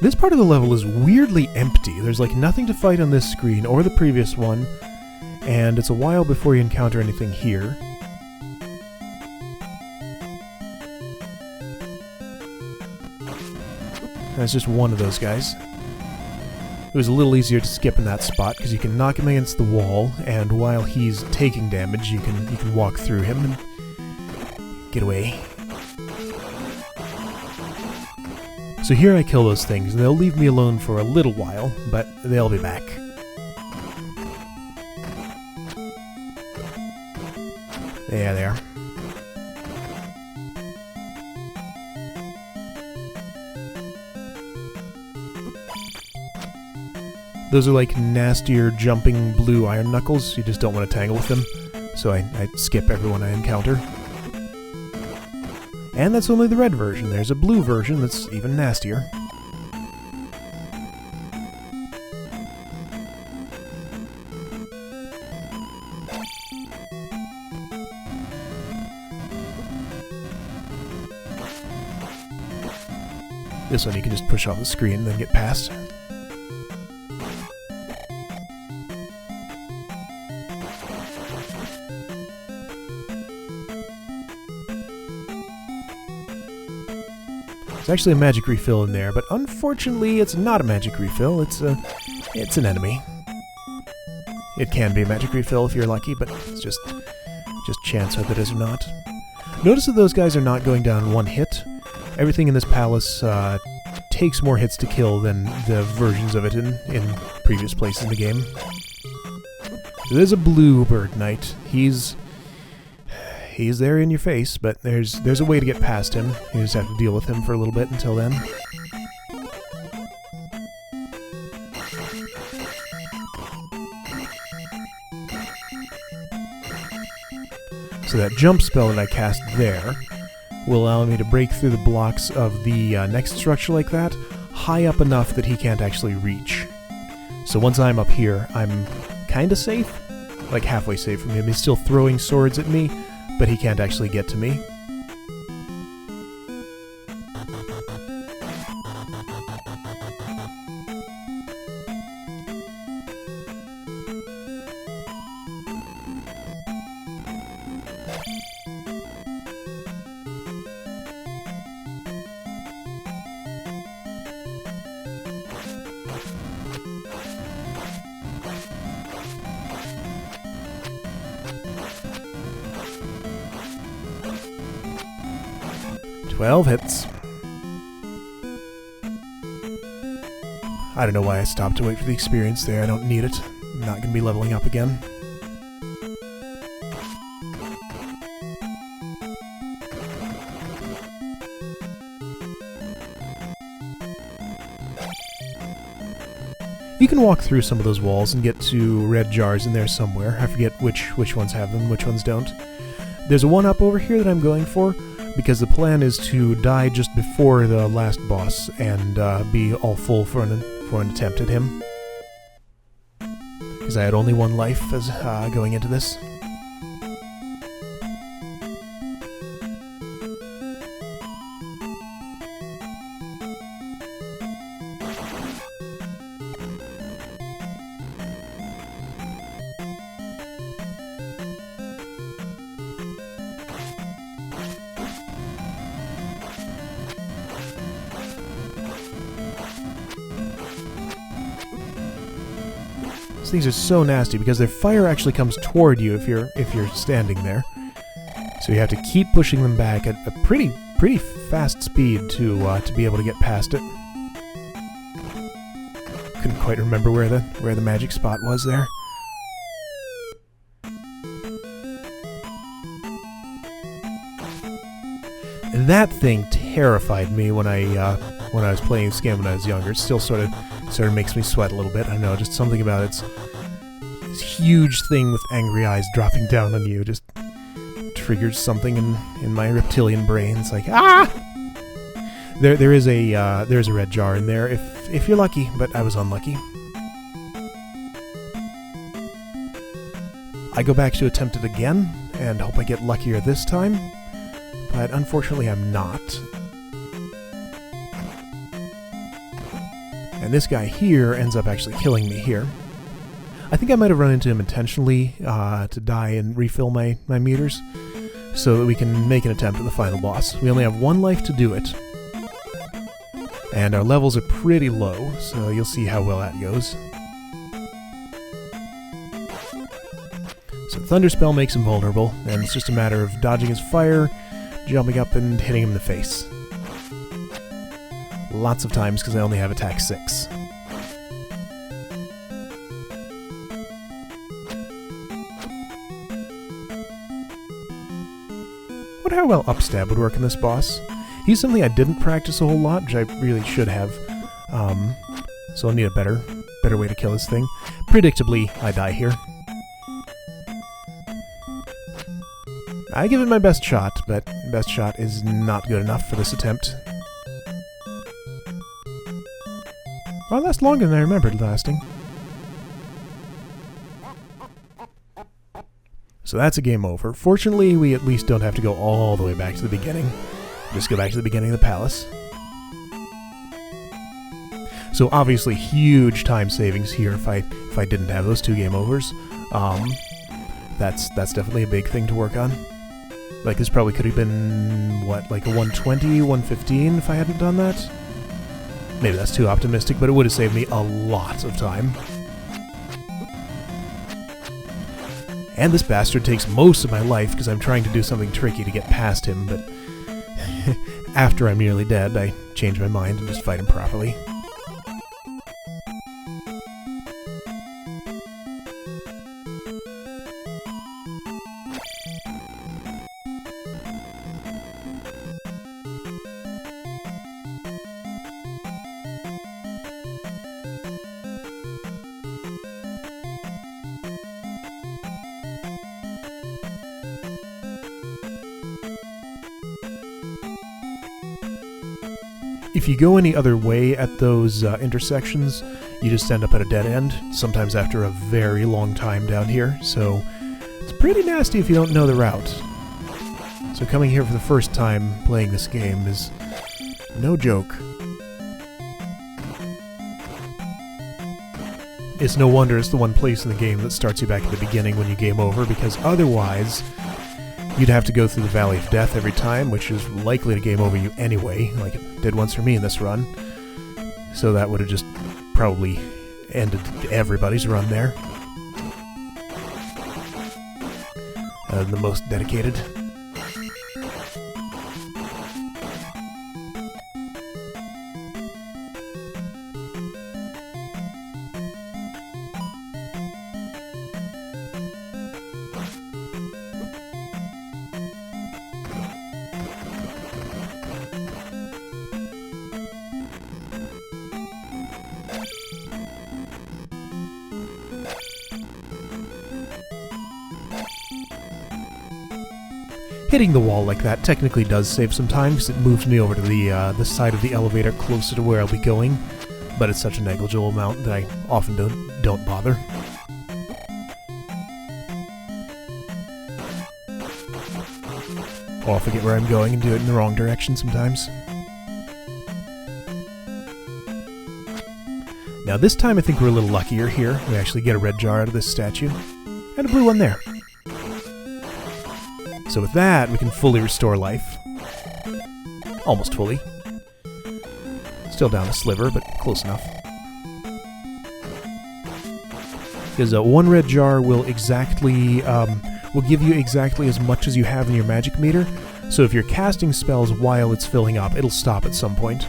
This part of the level is weirdly empty. There's like nothing to fight on this screen or the previous one, and it's a while before you encounter anything here. That's just one of those guys. It was a little easier to skip in that spot because you can knock him against the wall, and while he's taking damage, you can walk through him and get away. So here I kill those things, and they'll leave me alone for a little while, but they'll be back. Yeah, they are. Those are like nastier jumping blue iron knuckles. You just don't want to tangle with them, so I skip everyone I encounter. And that's only the red version. There's a blue version that's even nastier. This one you can just push off the screen and then get past. There's actually a magic refill in there, but unfortunately it's not a magic refill, it's an enemy. It can be a magic refill if you're lucky, but it's just chance whether it is or not. Notice that those guys are not going down one hit. Everything in this palace takes more hits to kill than the versions of it in previous places in the game. So there's a blue bird knight. He's there in your face, but there's a way to get past him. You just have to deal with him for a little bit until then. So that jump spell that I cast there will allow me to break through the blocks of the next structure like that, high up enough that he can't actually reach. So once I'm up here, I'm kinda safe, like halfway safe from him. He's still throwing swords at me, but he can't actually get to me. "12 hits. I don't know why I stopped to wait for the experience there. I don't need it. I'm not going to be leveling up again. You can walk through some of those walls and get to red jars in there somewhere. I forget which ones have them, which ones don't. There's a one-up over here that I'm going for, because the plan is to die just before the last boss and be all full for an attempt at him. Because I had only one life as going into this. These things are so nasty because their fire actually comes toward you if you're standing there. So you have to keep pushing them back at a pretty fast speed to be able to get past it. Couldn't quite remember where the magic spot was there. That thing terrified me when I was playing this game when I was younger. It still sort of makes me sweat a little bit. I know, just something about it. This huge thing with angry eyes dropping down on you just triggers something in my reptilian brain. It's like, ah! There's a red jar in there if you're lucky, but I was unlucky. I go back to attempt it again and hope I get luckier this time, but unfortunately I'm not. And this guy here ends up actually killing me here. I think I might have run into him intentionally to die and refill my meters, so that we can make an attempt at the final boss. We only have one life to do it. And our levels are pretty low, so you'll see how well that goes. So Thunderspell makes him vulnerable, and it's just a matter of dodging his fire, jumping up and hitting him in the face. Lots of times because I only have attack 6. Wonder how well upstab would work in this boss. He's something I didn't practice a whole lot, which I really should have. So I'll need a better way to kill this thing. Predictably, I die here. I give it my best shot, but best shot is not good enough for this attempt. Well, it lasts longer than I remembered lasting. So that's a game over. Fortunately, we at least don't have to go all the way back to the beginning. Just go back to the beginning of the palace. So obviously huge time savings here if I didn't have those 2 game overs. That's definitely a big thing to work on. Like, this probably could have been, what, like a 120, 115 if I hadn't done that? Maybe that's too optimistic, but it would have saved me a lot of time. And this bastard takes most of my life because I'm trying to do something tricky to get past him, but after I'm nearly dead, I change my mind and just fight him properly. If you go any other way at those intersections, you just end up at a dead end, sometimes after a very long time down here, so it's pretty nasty if you don't know the route. So coming here for the first time playing this game is no joke. It's no wonder it's the one place in the game that starts you back at the beginning when you game over, because otherwise you'd have to go through the Valley of Death every time, which is likely to game over you anyway, like it did once for me in this run. So that would have just probably ended everybody's run there. The most dedicated. Hitting the wall like that technically does save some time, because it moves me over to the side of the elevator closer to where I'll be going, but it's such a negligible amount that I often don't bother. Or I'll forget where I'm going and do it in the wrong direction sometimes. Now this time I think we're a little luckier here. We actually get a red jar out of this statue, and a blue one there. So with that, we can fully restore life. Almost fully. Still down a sliver, but close enough. because one red jar will exactly will give you exactly as much as you have in your magic meter. So if you're casting spells while it's filling up, it'll stop at some point.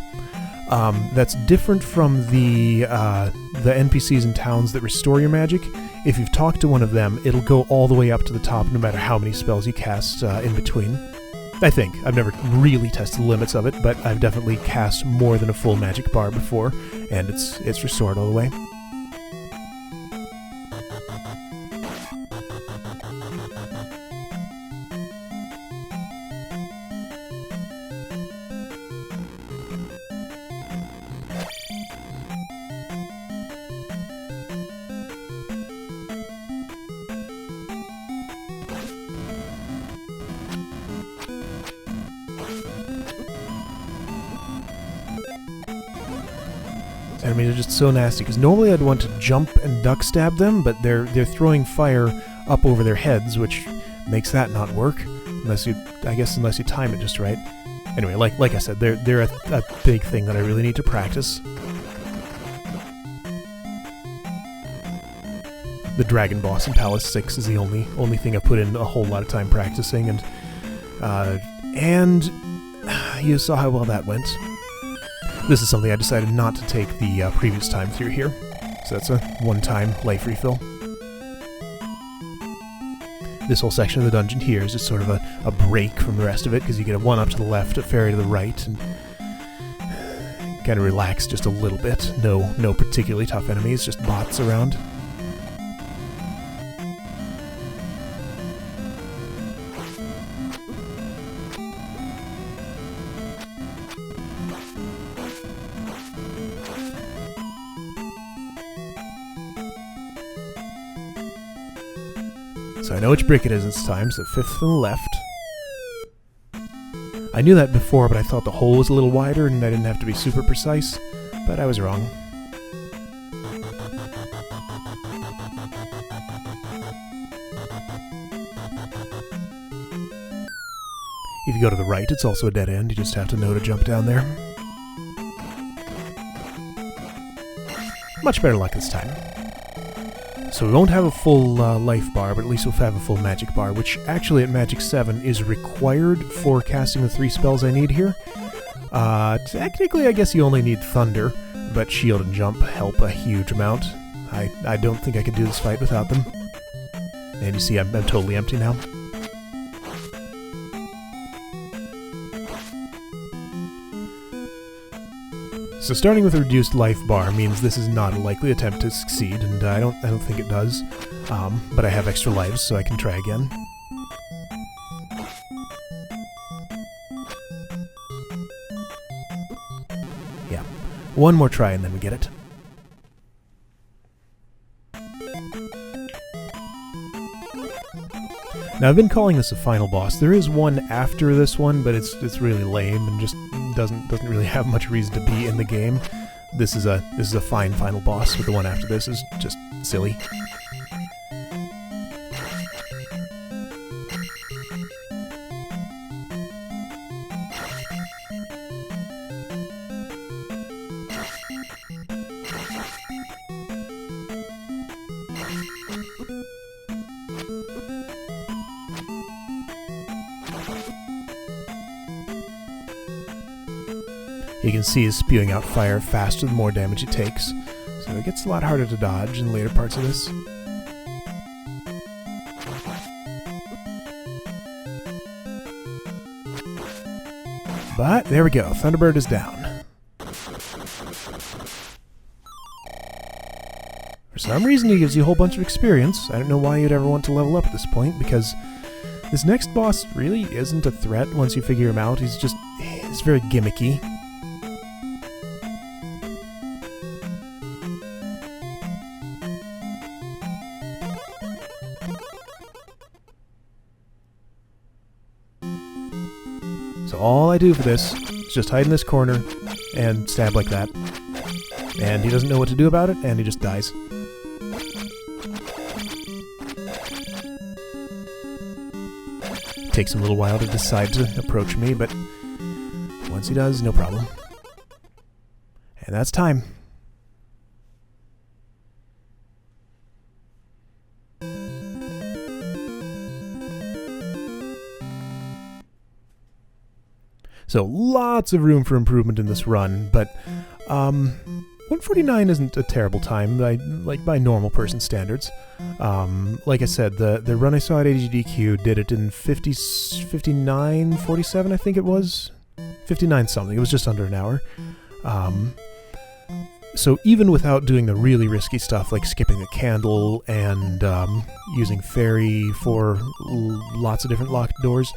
That's different from the NPCs in towns that restore your magic. If you've talked to one of them, it'll go all the way up to the top no matter how many spells you cast in between. I think. I've never really tested the limits of it, but I've definitely cast more than a full magic bar before, and it's restored all the way. Enemies are just so nasty, because normally I'd want to jump and duck stab them, but they're throwing fire up over their heads, which makes that not work, unless you time it just right. Anyway, like I said, they're a big thing that I really need to practice. The dragon boss in Palace 6 is the only thing I've put in a whole lot of time practicing, and you saw how well that went. This is something I decided not to take the previous time through here, so that's a one-time life refill. This whole section of the dungeon here is just sort of a break from the rest of it, because you get a one up to the left, a fairy to the right, and kind of relax just a little bit. No particularly tough enemies, just bots around. So I know which brick it is this time, so 5th from the left. I knew that before, but I thought the hole was a little wider and I didn't have to be super precise, but I was wrong. If you go to the right, it's also a dead end, you just have to know to jump down there. Much better luck this time. So we won't have a full life bar, but at least we'll have a full magic bar, which actually at Magic 7 is required for casting the 3 spells I need here. Technically I guess you only need Thunder, but Shield and Jump help a huge amount. I don't think I could do this fight without them. And you see I'm totally empty now. So starting with a reduced life bar means this is not a likely attempt to succeed, and I don't think it does. But I have extra lives, so I can try again. Yeah, one more try and then we get it. Now I've been calling this a final boss. There is one after this one, but it's really lame and just doesn't really have much reason to be in the game. This is a fine final boss, but the one after this is just silly. You can see he's spewing out fire faster the more damage it takes, so it gets a lot harder to dodge in later parts of this. But there we go, Thunderbird is down. For some reason he gives you a whole bunch of experience. I don't know why you'd ever want to level up at this point, because this next boss really isn't a threat once you figure him out. He's very gimmicky. So all I do for this is just hide in this corner and stab like that. And he doesn't know what to do about it, and he just dies. It takes him a little while to decide to approach me, but once he does, no problem. And that's time. So lots of room for improvement in this run, but 149 isn't a terrible time, by normal person standards. Like I said, the run I saw at AGDQ did it in 59:47, I think it was. 59 something. It was just under an hour. So even without doing the really risky stuff like skipping a candle and using fairy for lots of different locked doors,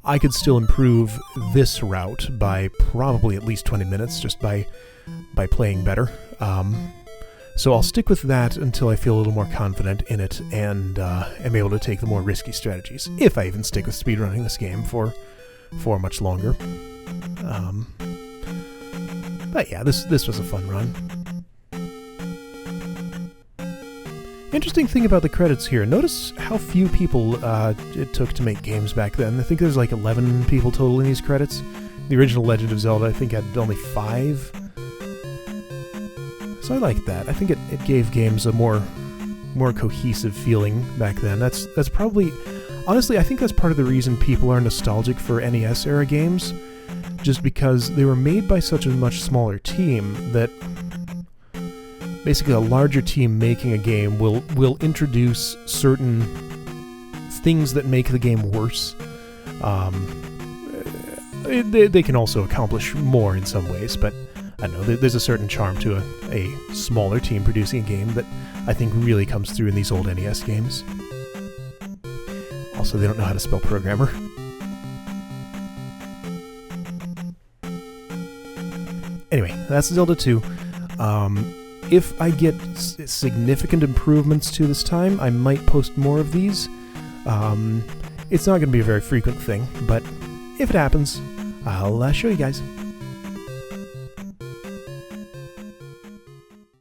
I could still improve this route by probably at least 20 minutes just by playing better. So I'll stick with that until I feel a little more confident in it and am able to take the more risky strategies, if I even stick with speedrunning this game for much longer. But yeah, this was a fun run. Interesting thing about the credits here. Notice how few people it took to make games back then. I think there's like 11 people total in these credits. The original Legend of Zelda, I think, had only 5. So I like that. I think it gave games a more cohesive feeling back then. That's probably... Honestly, I think that's part of the reason people are nostalgic for NES-era games, just because they were made by such a much smaller team that basically a larger team making a game will introduce certain things that make the game worse. They can also accomplish more in some ways, but I don't know, there's a certain charm to a smaller team producing a game that I think really comes through in these old NES games. Also, they don't know how to spell programmer. Anyway, that's Zelda 2. If I get significant improvements to this time, I might post more of these. It's not going to be a very frequent thing, but if it happens, I'll show you guys.